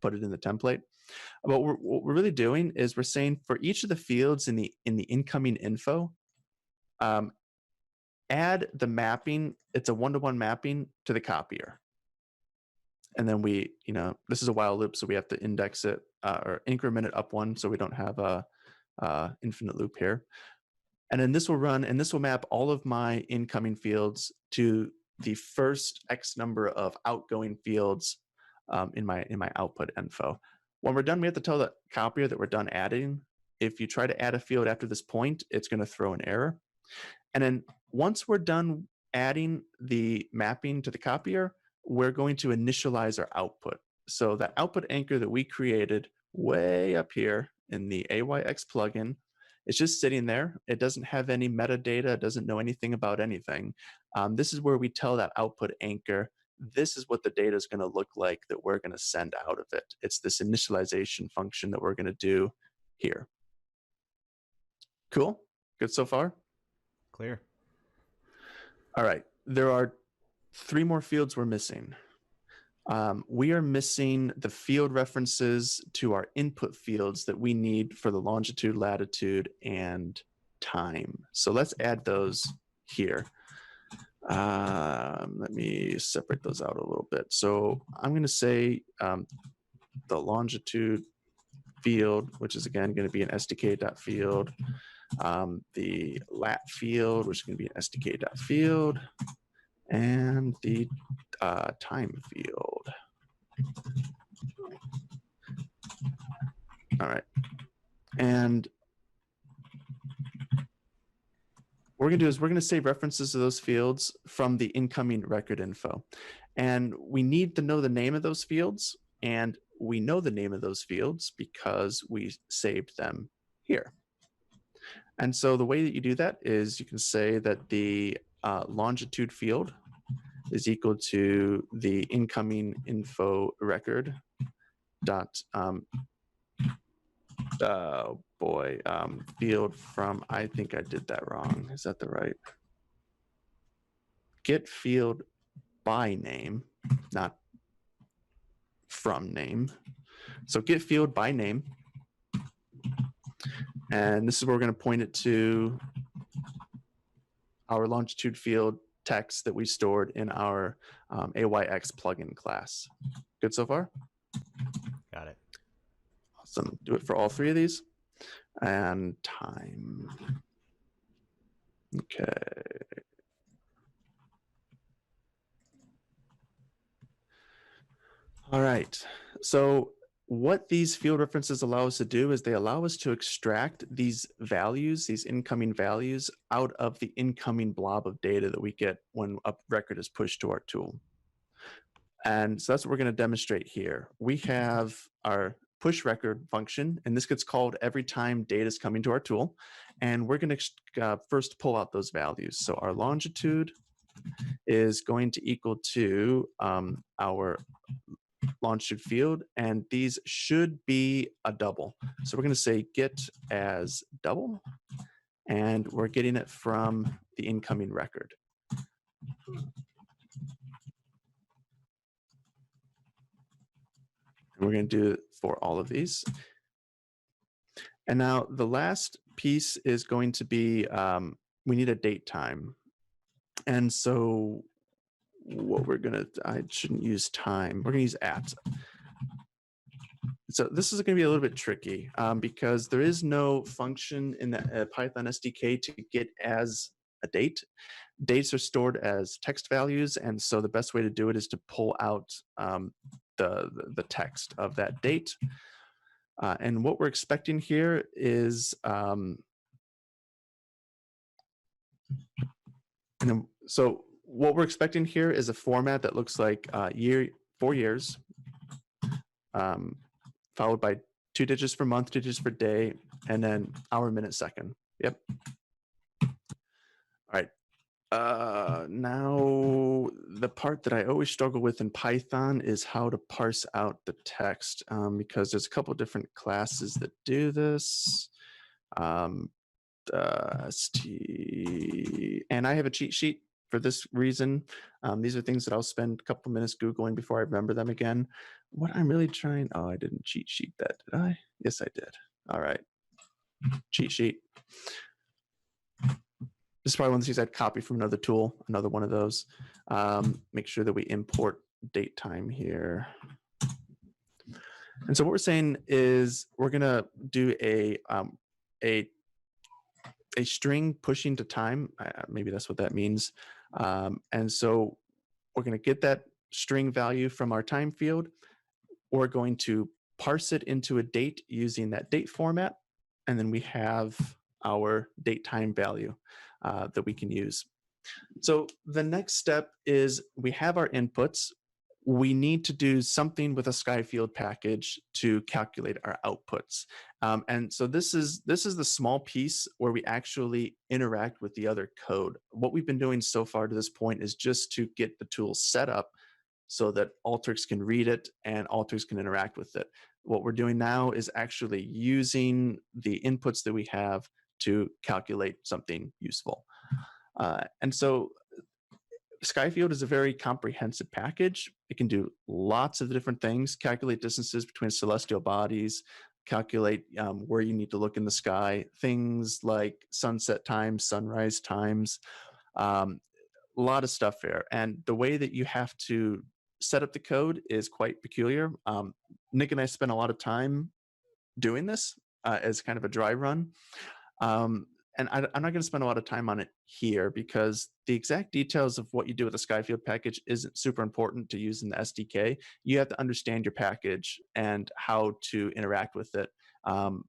put it in the template. But what we're really doing is we're saying for each of the fields in the incoming info, add the mapping. It's a one-to-one mapping to the copier. And then we, this is a while loop, so we have to index it or increment it up one so we don't have a infinite loop here. And then this will run, and this will map all of my incoming fields to the first X number of outgoing fields in my output info. When we're done, we have to tell the copier that we're done adding. If you try to add a field after this point, it's going to throw an error. And then once we're done adding the mapping to the copier, we're going to initialize our output. So that output anchor that we created way up here in the AYX plugin, it's just sitting there. It doesn't have any metadata. It doesn't know anything about anything. This is where we tell that output anchor, this is what the data is going to look like that we're going to send out of it. It's this initialization function that we're going to do here. Cool? Good so far? Clear. All right. There are 3 more fields we're missing. We are missing the field references to our input fields that we need for the longitude, latitude, and time. So let's add those here. Let me separate those out a little bit. So I'm going to say the longitude field, which is again going to be an SDK.field. The lat field, which is going to be an SDK.field. And the time field. All right. And what we're going to do is we're going to save references to those fields from the incoming record info. And we need to know the name of those fields. And we know the name of those fields because we saved them here. And so the way that you do that is you can say that the longitude field is equal to the incoming info record dot field from, I think I did that wrong. Is that the right? Get field by name, not from name. So get field by name. And this is where we're going to point it to our longitude field text that we stored in our AYX plugin class. Good so far? Got it. Awesome. Do it for all 3 of these. And time. Okay. All right. So what these field references allow us to do is they allow us to extract these values, these incoming values, out of the incoming blob of data that we get when a record is pushed to our tool. And so that's what we're going to demonstrate here. We have our push record function, and this gets called every time data is coming to our tool. And we're going to first pull out those values. So our longitude is going to equal to our longitude field, and these should be a double. So we're going to say get as double, and we're getting it from the incoming record. And we're going to do it for all of these. And now the last piece is going to be, we need a date time. And so what we're going to, I shouldn't use time, we're going to use at. So this is going to be a little bit tricky because there is no function in the Python SDK to get as a date. Dates are stored as text values, and so the best way to do it is to pull out the text of that date. And what we're expecting here is, so what we're expecting here is a format that looks like 4 years, followed by 2 digits for month, 2 digits for day, and then hour, minute, second. Yep. All right. Now the part that I always struggle with in Python is how to parse out the text, because there's a couple of different classes that do this. And I have a cheat sheet for this reason. These are things that I'll spend a couple minutes Googling before I remember them again. What I'm really trying, oh, I didn't cheat sheet that, did I? Yes, I did. All right, cheat sheet. This is probably one of the things I'd copy from another tool, another one of those. Make sure that we import date time here. And so what we're saying is we're gonna do a string pushing to time. Maybe that's what that means. And so we're gonna get that string value from our time field. We're going to parse it into a date using that date format. And then we have our date time value that we can use. So the next step is we have our inputs. We need to do something with a Skyfield package to calculate our outputs. And so this is the small piece where we actually interact with the other code. What we've been doing so far to this point is just to get the tool set up so that Alteryx can read it and Alteryx can interact with it. What we're doing now is actually using the inputs that we have to calculate something useful. And so Skyfield is a very comprehensive package. It can do lots of different things, calculate distances between celestial bodies, calculate where you need to look in the sky, things like sunset times, sunrise times, a lot of stuff there. And the way that you have to set up the code is quite peculiar. Nick and I spent a lot of time doing this as kind of a dry run. And I'm not going to spend a lot of time on it here because the exact details of what you do with a Skyfield package isn't super important to use in the SDK. You have to understand your package and how to interact with it. And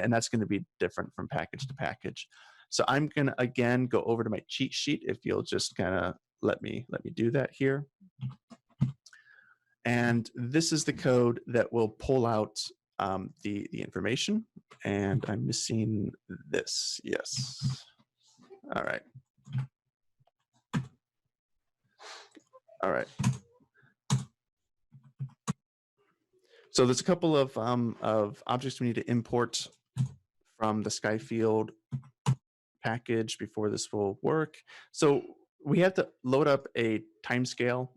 that's going to be different from package to package. So I'm going to, again, go over to my cheat sheet if you'll just kind of let me do that here. And this is the code that will pull out the information. And I'm missing this. Yes. All right. All right. So there's a couple of objects we need to import from the Skyfield package before this will work. So we have to load up a timescale.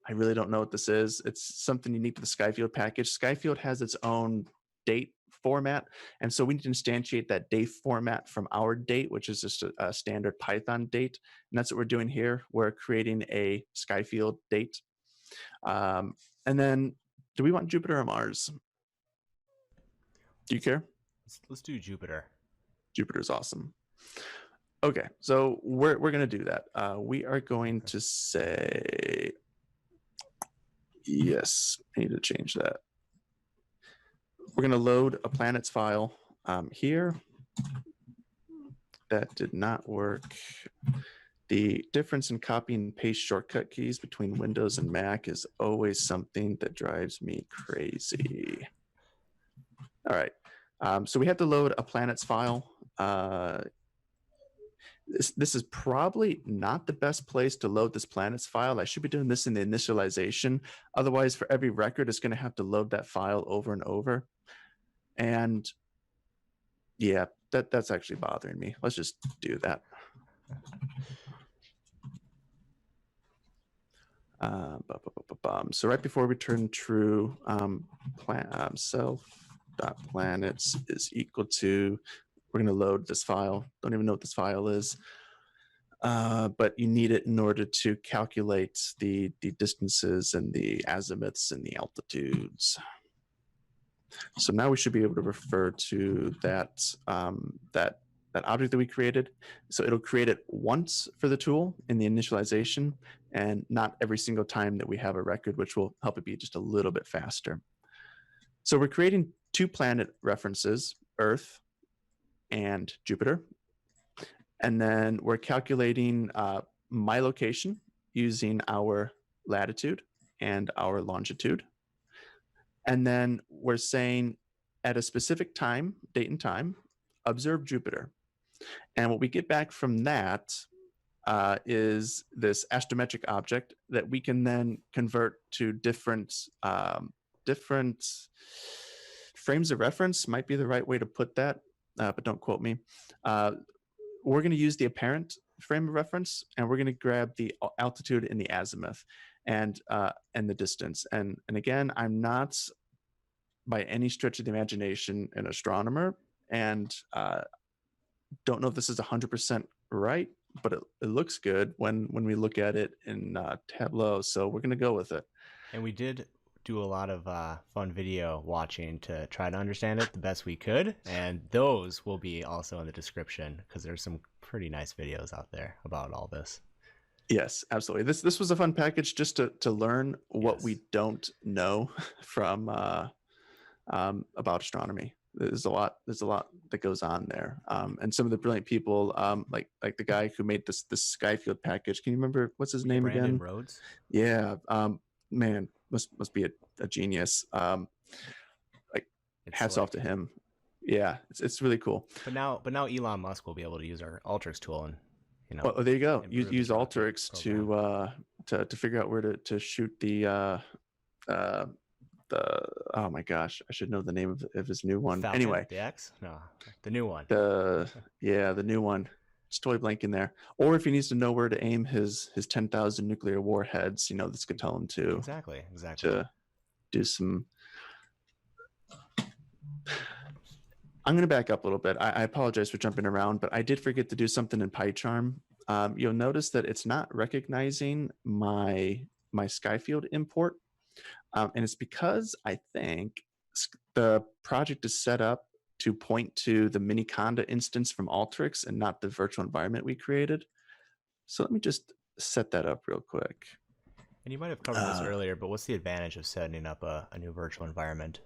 I really don't know what this is. It's something unique to the Skyfield package. Skyfield has its own date format, and so we need to instantiate that date format from our date, which is just a standard Python date, and that's what we're doing here. We're creating a Skyfield date. And then, do we want Jupiter or Mars? Do you care? Let's do Jupiter. Jupiter's awesome. Okay, so we're going to do that. We are going to say, yes, I need to change that. We're going to load a planets file here. That did not work. The difference in copy and paste shortcut keys between Windows and Mac is always something that drives me crazy. All right, so we have to load a planets file. This is probably not the best place to load this planets file. I should be doing this in the initialization. Otherwise, for every record, it's going to have to load that file over and over. And yeah, that's actually bothering me. Let's just do that. So right before we turn true, self.planets is equal to, we're going to load this file. Don't even know what this file is. But you need it in order to calculate the distances and the azimuths and the altitudes. So now we should be able to refer to that object that we created. So it'll create it once for the tool in the initialization, and not every single time that we have a record, which will help it be just a little bit faster. So we're creating 2 planet references, Earth and Jupiter. And then we're calculating my location using our latitude and our longitude. And then we're saying at a specific time, date and time, observe Jupiter. And what we get back from that is this astrometric object that we can then convert to different frames of reference, might be the right way to put that, but don't quote me. We're going to use the apparent frame of reference, and we're going to grab the altitude and the azimuth and the distance. And again, I'm not by any stretch of the imagination an astronomer, and don't know if this is 100% right, but it looks good when we look at it in Tableau. So we're going to go with it. And we did do a lot of fun video watching to try to understand it the best we could, and those will be also in the description because there's some pretty nice videos out there about all this. Yes, absolutely. This was a fun package just to learn what we don't know from about astronomy. There's a lot that goes on there, and some of the brilliant people, like the guy who made this Skyfield package. Can you remember what's his name Brandon again? Rhodes. Yeah, man, must be a genius. Like, hats off to him. Yeah, it's really cool. But now Elon Musk will be able to use our Alteryx tool, and well, there you go. Use Alteryx to figure out where to shoot the oh my gosh, I should know the name of his new one. Falcon, anyway, the X? No, the new one. The new one. Just totally blanking there. Or if he needs to know where to aim his 10,000 nuclear warheads, this could tell him to exactly to do some. I'm going to back up a little bit. I apologize for jumping around, but I did forget to do something in PyCharm. You'll notice that it's not recognizing my Skyfield import. And it's because I think the project is set up to point to the Miniconda instance from Alteryx and not the virtual environment we created. So let me just set that up real quick. And you might have covered this earlier, but what's the advantage of setting up a new virtual environment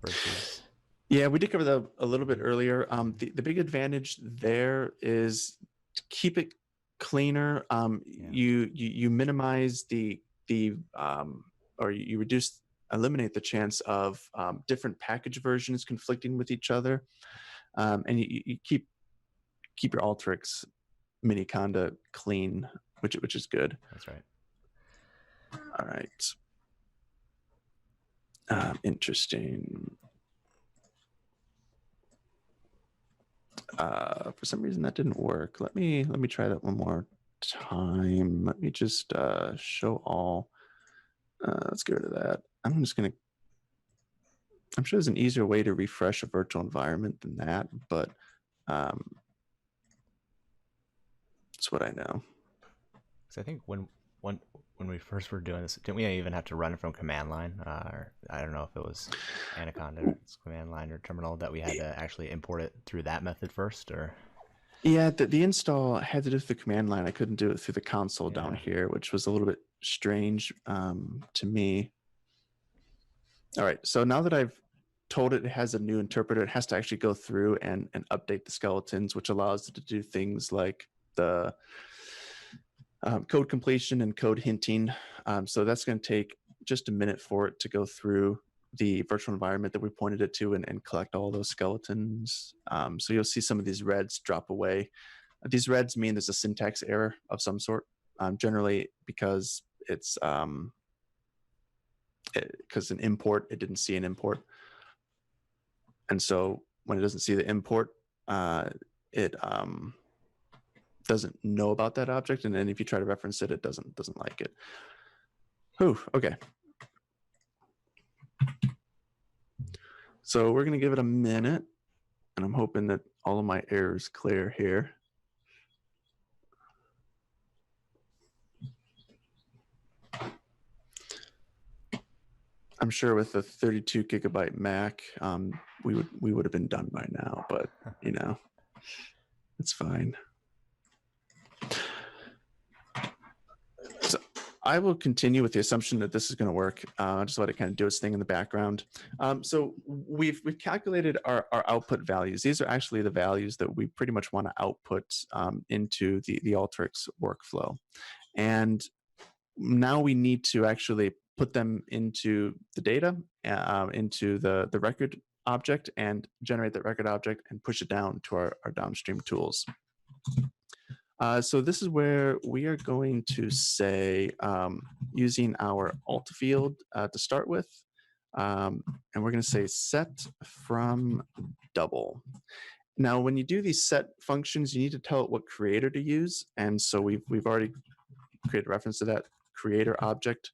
versus... Yeah, we did cover that a little bit earlier. The big advantage there is to keep it cleaner. You minimize or you eliminate the chance of different package versions conflicting with each other, and you keep your Alteryx Miniconda clean, which is good. That's right. All right. Interesting. For some reason that didn't work. Let me try that one more time. Let me just show all. Let's get rid of that. I'm sure there's an easier way to refresh a virtual environment than that, but that's what I know. So I think when we first were doing this, didn't we even have to run it from command line? Or I don't know if it was Anaconda or command line or terminal that we had to actually import it through that method first, or? Yeah, the install had to do with the command line. I couldn't do it through the console down here, which was a little bit strange to me. All right, so now that I've told it has a new interpreter, it has to actually go through and update the skeletons, which allows it to do things like the code completion and code hinting. So that's going to take just a minute for it to go through the virtual environment that we pointed it to and collect all those skeletons. So you'll see some of these reds drop away These reds mean there's a syntax error of some sort, generally because it's because an import, it didn't see an import. And so when it doesn't see the import, it doesn't know about that object. And then if you try to reference it, it doesn't like it. Whew, okay. So we're going to give it a minute, and I'm hoping that all of my errors clear here. I'm sure with a 32 gigabyte Mac, we would have been done by now, but you know, it's fine. So I will continue with the assumption that this is going to work. Just let it kind of do its thing in the background. So we've calculated our output values. These are actually the values that we pretty much want to output into the Alteryx workflow. And now we need to actually put them into the data, into the record object, and generate that record object and push it down to our downstream tools. So this is where we are going to say, using our alt field to start with, and we're going to say set from double. Now, when you do these set functions, you need to tell it what creator to use, and so we've already created a reference to that creator object,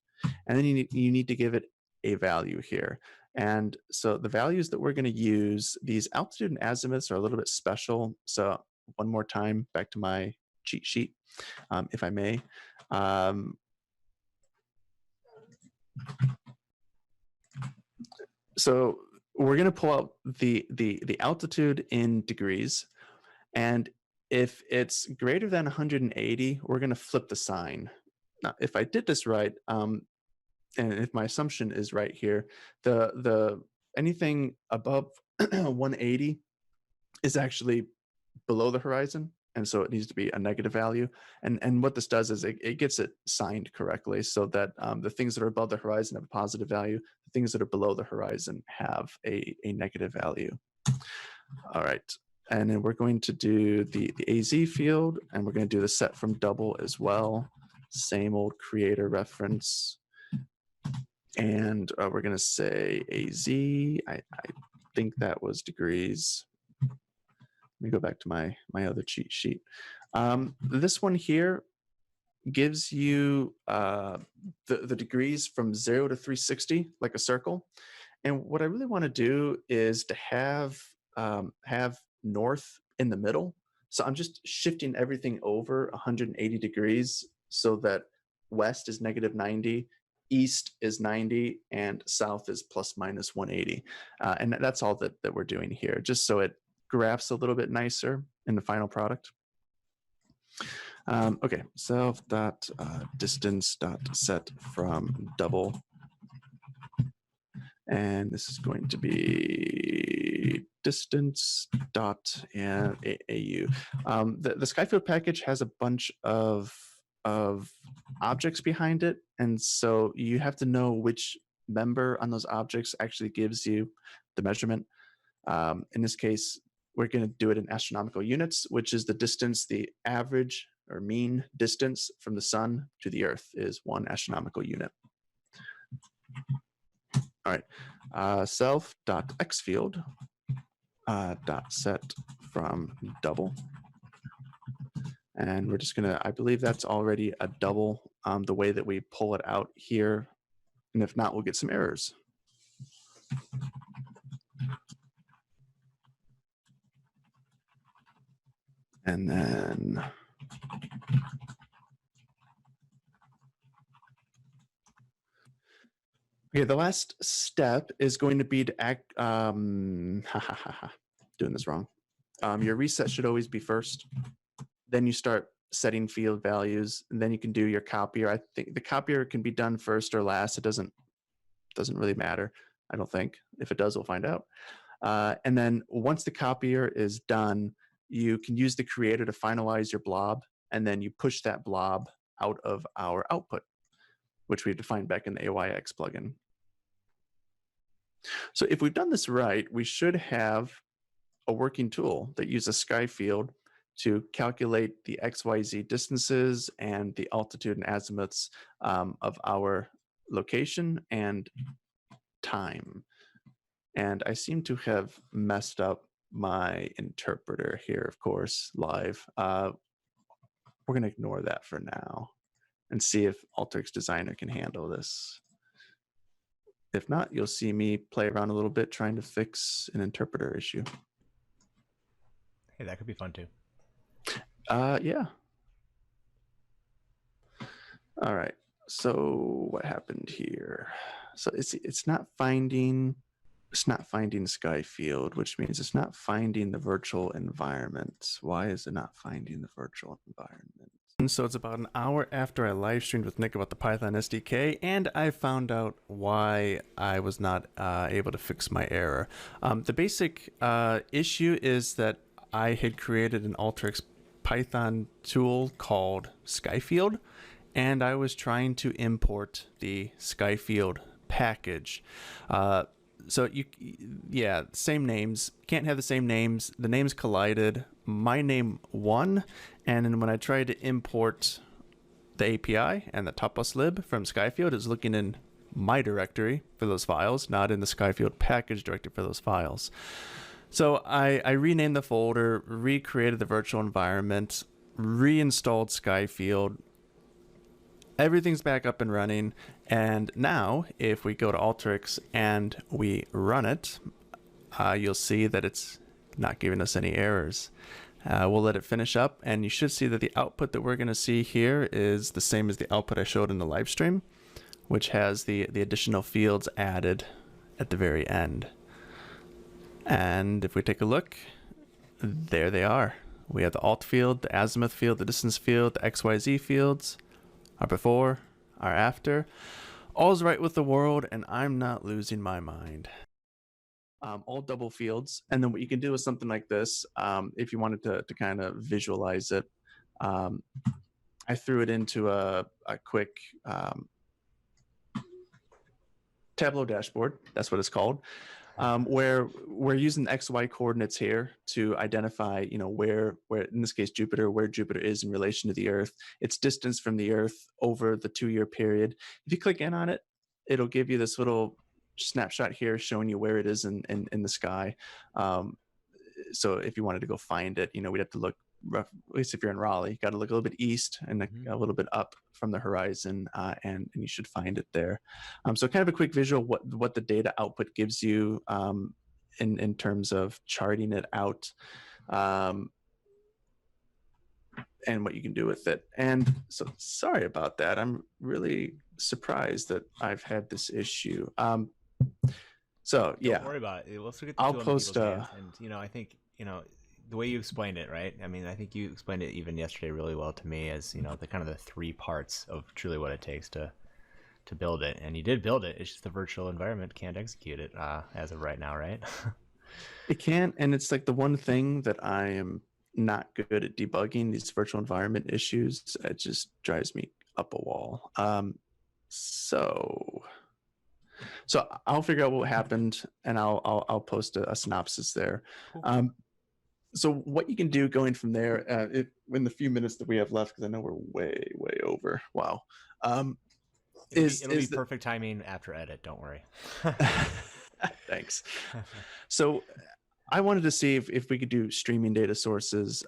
and then you need to give it a value here. And so the values that we're going to use, these altitude and azimuths are a little bit special. So one more time, back to my cheat sheet, if I may. So we're going to pull out the altitude in degrees, and if it's greater than 180, we're going to flip the sign. Now, if I did this right, and if my assumption is right here, the anything above 180 is actually below the horizon, and so it needs to be a negative value. And what this does is it gets it signed correctly, so that the things that are above the horizon have a positive value. The things that are below the horizon have a negative value. All right. And then we're going to do the AZ field, and we're going to do the set from double as well. Same old creator reference. And we're going to say AZ. I think that was degrees. Let me go back to my other cheat sheet. This one here gives you the degrees from 0 to 360, like a circle. And what I really want to do is to have north in the middle. So I'm just shifting everything over 180 degrees so that west is negative 90, east is 90, and south is plus minus 180. And that's all that we're doing here, just so it graphs a little bit nicer in the final product. Okay, self.distance.set from double. And this is going to be distance dot and AU. The Skyfield package has a bunch of objects behind it, and so you have to know which member on those objects actually gives you the measurement. In this case, we're going to do it in astronomical units, which is the distance, the average or mean distance from the sun to the Earth is 1 astronomical unit. All right, self.xfield dot set from double. And we're just gonna, I believe that's already a double the way that we pull it out here. And if not, we'll get some errors. And then okay, the last step is going to be to act, doing this wrong. Your reset should always be first. Then you start setting field values, and then you can do your copier. I think the copier can be done first or last. It doesn't really matter, I don't think. If it does, we'll find out. And then once the copier is done, you can use the creator to finalize your blob, and then you push that blob out of our output, which we defined back in the AYX plugin. So if we've done this right, we should have a working tool that uses Sky field to calculate the XYZ distances and the altitude and azimuths of our location and time. And I seem to have messed up my interpreter here, of course, live. We're going to ignore that for now and see if Alteryx Designer can handle this. If not, you'll see me play around a little bit trying to fix an interpreter issue. Hey, that could be fun too. Yeah. All right. So what happened here? So it's not finding Skyfield, which means it's not finding the virtual environment. Why is it not finding the virtual environment? And so it's about an hour after I live streamed with Nick about the Python SDK, and I found out why I was not able to fix my error. The basic issue is that I had created an Alteryx Python tool called Skyfield, and I was trying to import the Skyfield package. So same names, can't have the same names. The names collided. My name won. And then when I tried to import the API and the tupus_lib from Skyfield, it's looking in my directory for those files, not in the Skyfield package directory for those files. So I renamed the folder, recreated the virtual environment, reinstalled Skyfield. Everything's back up and running. And now if we go to Alteryx and we run it, you'll see that it's not giving us any errors. We'll let it finish up, and you should see that the output that we're going to see here is the same as the output I showed in the live stream, which has the additional fields added at the very end. And if we take a look, there they are. We have the alt field, the azimuth field, the distance field, the XYZ fields, our before, our after. All's right with the world, and I'm not losing my mind. All double fields. And then what you can do is something like this. If you wanted to kind of visualize it, I threw it into a quick Tableau dashboard. That's what it's called. Where we're using the XY coordinates here to identify, where in this case Jupiter, where Jupiter is in relation to the Earth, its distance from the Earth over the 2-year period. If you click in on it, it'll give you this little snapshot here showing you where it is in the sky. So if you wanted to go find it, we'd have to look, at least if you're in Raleigh, you got to look a little bit east and a little bit up from the horizon, and you should find it there. So kind of a quick visual what the data output gives you in terms of charting it out, and what you can do with it. And so sorry about that. I'm really surprised that I've had this issue. So yeah, don't worry about it. Let's look at the I'll post and I think the way you explained it, right? I mean, I think you explained it even yesterday really well to me as the kind of the 3 parts of truly what it takes to build it. And you did build it. It's just the virtual environment can't execute it as of right now, right? It can't, and it's like the one thing that I am not good at debugging, these virtual environment issues. It just drives me up a wall. So I'll figure out what happened, and I'll post a synopsis there. Cool. So what you can do going from there, in the few minutes that we have left, because I know we're way over. Wow. It'll be perfect timing after edit. Don't worry. Thanks. So I wanted to see if we could do streaming data sources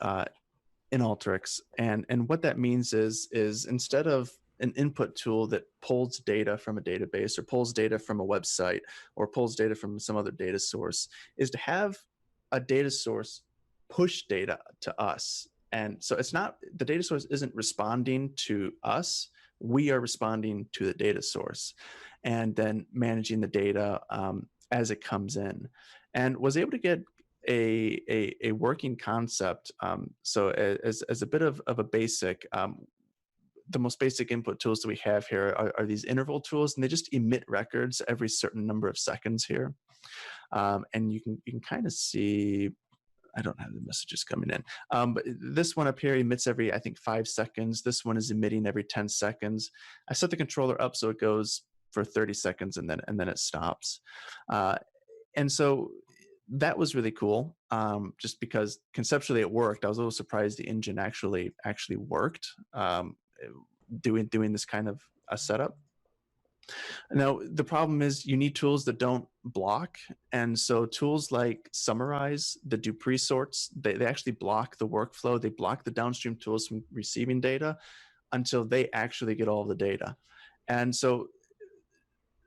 in Alteryx, and what that means is instead of an input tool that pulls data from a database or pulls data from a website or pulls data from some other data source, is to have a data source push data to us. And so it's not, the data source isn't responding to us, we are responding to the data source and then managing the data as it comes in, and was able to get a working concept. So as a bit of a basic, the most basic input tools that we have here are these interval tools, and they just emit records every certain number of seconds here. And you can kind of see, I don't have the messages coming in, but this one up here emits every, I think, 5 seconds. This one is emitting every 10 seconds. I set the controller up so it goes for 30 seconds and then it stops. And so that was really cool. just because conceptually it worked. I was a little surprised the engine actually worked, doing this kind of a setup. Now, the problem is you need tools that don't block. And so tools like Summarize, that do pre-sorts, they actually block the workflow. They block the downstream tools from receiving data until they actually get all of the data. And so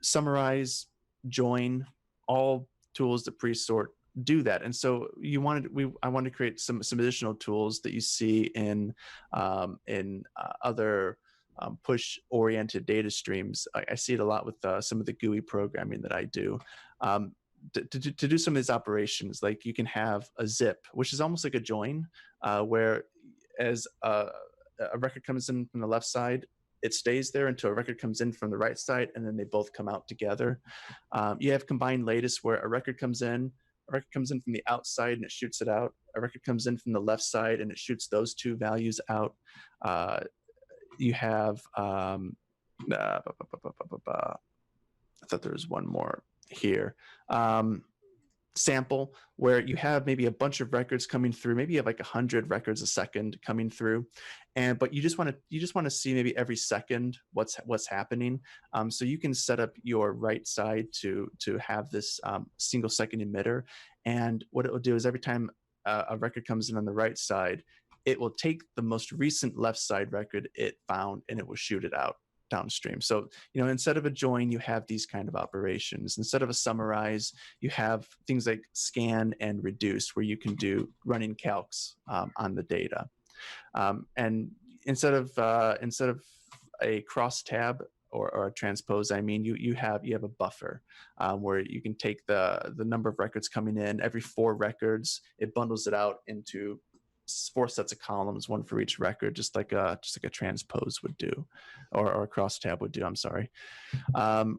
Summarize, Join, all tools that pre-sort do that. And so I wanted to create some additional tools that you see in other push-oriented data streams. I see it a lot with some of the GUI programming that I do. To do some of these operations, like you can have a zip, which is almost like a join, where as a record comes in from the left side, it stays there until a record comes in from the right side, and then they both come out together. You have combined latest, where a record comes in from the outside and it shoots it out. A record comes in from the left side and it shoots those two values out. You have, I thought there was one more here. Sample, where you have maybe a bunch of records coming through. Maybe you have like 100 records a second coming through, but you just want to see maybe every second what's happening. So you can set up your right side to have this single second emitter, and what it will do is every time a record comes in on the right side, it will take the most recent left side record it found and it will shoot it out downstream. So, instead of a join, you have these kind of operations. Instead of a summarize, you have things like scan and reduce, where you can do running calcs on the data. And instead of a cross tab or a transpose, you have a buffer where you can take the number of records coming in. Every 4 records, it bundles it out into 4 sets of columns, one for each record, just like a transpose would do, or a cross tab would do. I'm sorry. And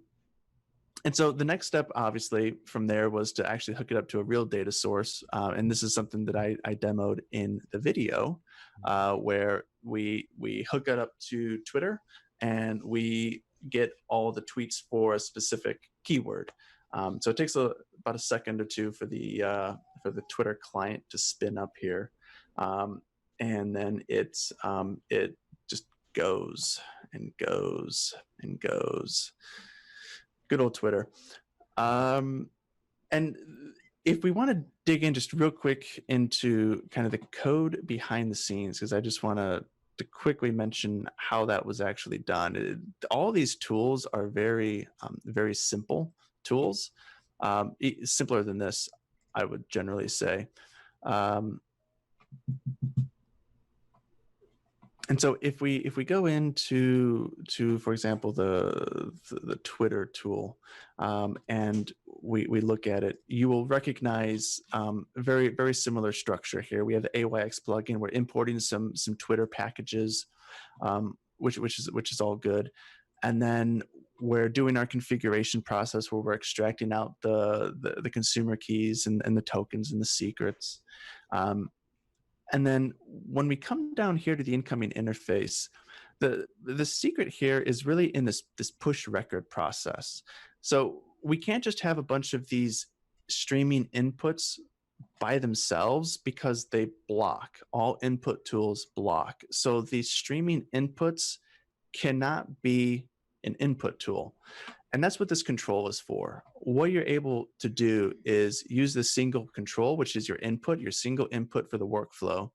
so the next step, obviously, from there was to actually hook it up to a real data source. And this is something that I demoed in the video, where we hook it up to Twitter and we get all the tweets for a specific keyword. So it takes about a second or two for the Twitter client to spin up here. And then it just goes and goes and goes. Good old Twitter. And if we want to dig in just real quick into kind of the code behind the scenes, because I just want to quickly mention how that was actually done. All these tools are very, very simple tools, simpler than this, I would generally say. And so if we go into for example the Twitter tool, and we look at it, you will recognize very, very similar structure here. We have the AYX plugin. We're importing some Twitter packages, which is all good, and then we're doing our configuration process where we're extracting out the consumer keys and the tokens and the secrets. And then when we come down here to the incoming interface, the secret here is really in this push record process. So we can't just have a bunch of these streaming inputs by themselves, because they block. All input tools block. So these streaming inputs cannot be an input tool. And that's what this control is for. What you're able to do is use the single control, which is your input, your single input for the workflow.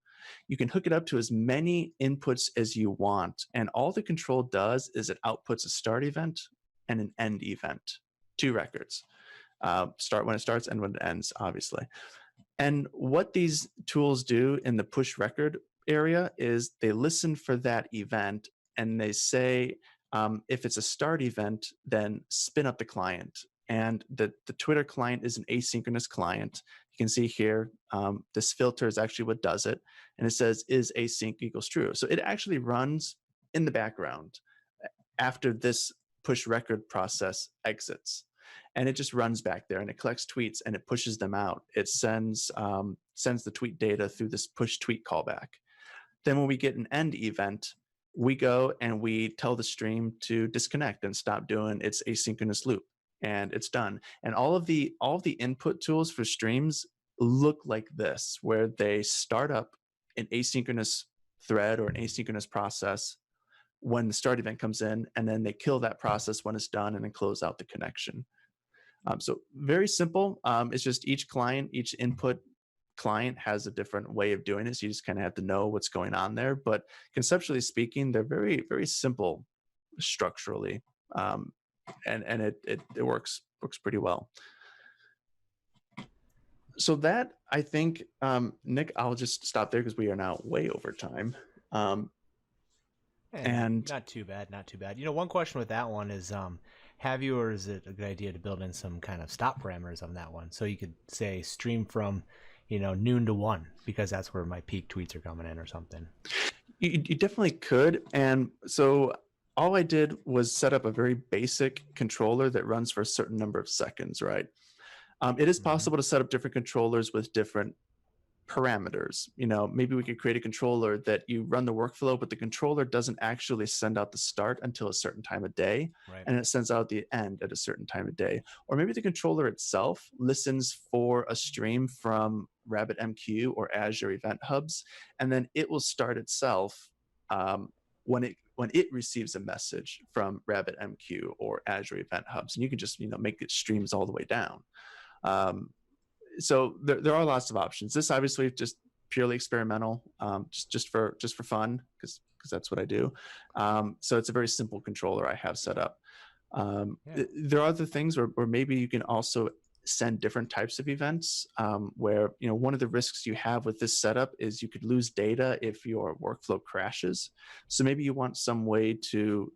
You can hook it up to as many inputs as you want. And all the control does is it outputs a start event and an end event, 2 records. Start when it starts and when it ends, obviously. And what these tools do in the push record area is they listen for that event and they say, if it's a start event, then spin up the client. And the Twitter client is an asynchronous client. You can see here, this filter is actually what does it. And it says, is async equals true. So it actually runs in the background after this push record process exits. And it just runs back there and it collects tweets and it pushes them out. It sends the tweet data through this push tweet callback. Then when we get an end event, we go and we tell the stream to disconnect and stop doing its asynchronous loop, and it's done. And all of the input tools for streams look like this, where they start up an asynchronous thread or an asynchronous process when the start event comes in, and then they kill that process when it's done and then close out the connection. So very simple. It's just each client, each input client has a different way of doing it. So you just kind of have to know what's going on there. But conceptually speaking, they're very, very simple structurally. And it works pretty well. So that, I think, Nick, I'll just stop there because we are now way over time. And not too bad, not too bad. One question with that one is, have you, or is it a good idea to build in some kind of stop parameters on that one? So you could say stream from, noon to 1, because that's where my peak tweets are coming in or something. You definitely could. And so all I did was set up a very basic controller that runs for a certain number of seconds, right? It is possible to set up different controllers with different parameters. Maybe we could create a controller that you run the workflow, but the controller doesn't actually send out the start until a certain time of day, right, and it sends out the end at a certain time of day. Or maybe the controller itself listens for a stream from RabbitMQ or Azure Event Hubs, and then it will start itself when it receives a message from RabbitMQ or Azure Event Hubs, and you can just make it streams all the way down. So there are lots of options. This obviously just purely experimental, just for fun, because that's what I do. So it's a very simple controller I have set up. There are other things where maybe you can also send different types of events, where one of the risks you have with this setup is you could lose data if your workflow crashes. So maybe you want some way to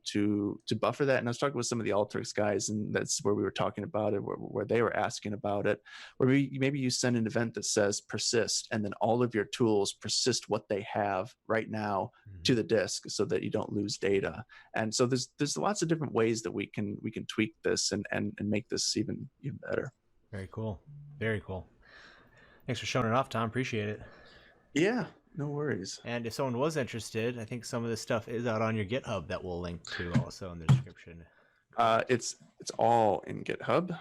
buffer that. And I was talking with some of the Alteryx guys, and that's where we were talking about it, where they were asking about it, where maybe you send an event that says persist, and then all of your tools persist what they have right now to the disk, so that you don't lose data. And so there's lots of different ways that we can tweak this and make this even better. Very cool. Very cool. Thanks for showing it off, Tom. Appreciate it. Yeah, no worries. And if someone was interested, I think some of this stuff is out on your GitHub that we'll link to also in the description. It's all in GitHub.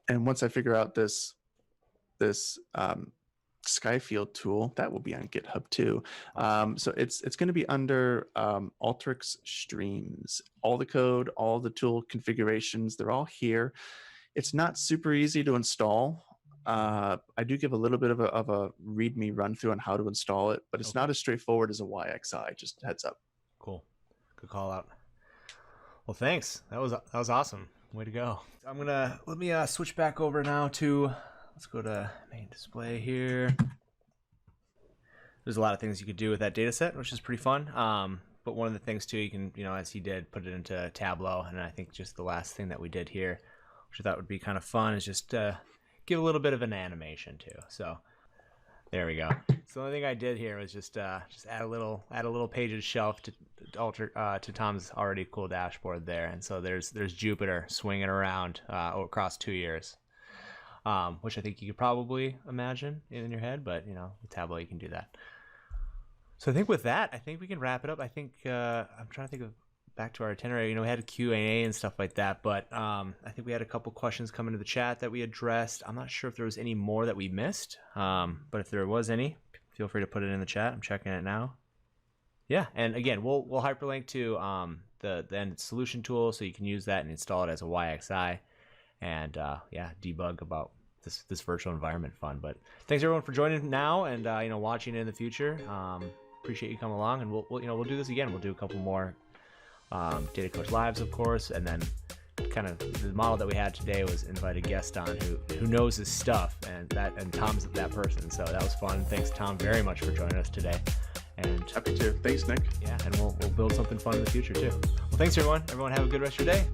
And once I figure out this Skyfield tool, that will be on GitHub too. So it's going to be under Alteryx streams. All the code, all the tool configurations, they're all here. It's not super easy to install. I do give a little bit of a README run through on how to install it, but it's not as straightforward as a YXI. Just heads up. Cool. Good call out. Well, thanks. That was awesome. Way to go. Let me switch back over now to. Let's go to main display here. There's a lot of things you could do with that data set, which is pretty fun. But one of the things too, you can, as he did, put it into Tableau. And I think just the last thing that we did here, which I thought would be kind of fun, is just give a little bit of an animation too. So there we go. So the only thing I did here was just add a little pages shelf to Tom's already cool dashboard there. And so there's Jupiter swinging around across 2 years. Which I think you could probably imagine in your head, but with Tableau you can do that. So I think with that, I think we can wrap it up. I think I'm trying to think of back to our itinerary. We had a Q&A and stuff like that, but I think we had a couple questions come into the chat that we addressed. I'm not sure if there was any more that we missed, but if there was any, feel free to put it in the chat. I'm checking it now. Yeah, and again, we'll hyperlink to the end solution tool, so you can use that and install it as a YXI. And debug about this virtual environment fun. But thanks everyone for joining now and watching in the future. Appreciate you coming along, and we'll do this again. We'll do a couple more Data Coach Lives, of course, and then kind of the model that we had today was invite a guest on who knows his stuff, and Tom's that person. So that was fun. Thanks, Tom, very much for joining us today. And happy to. Thanks, Nick. Yeah, and we'll build something fun in the future too. Well, thanks everyone. Everyone have a good rest of your day.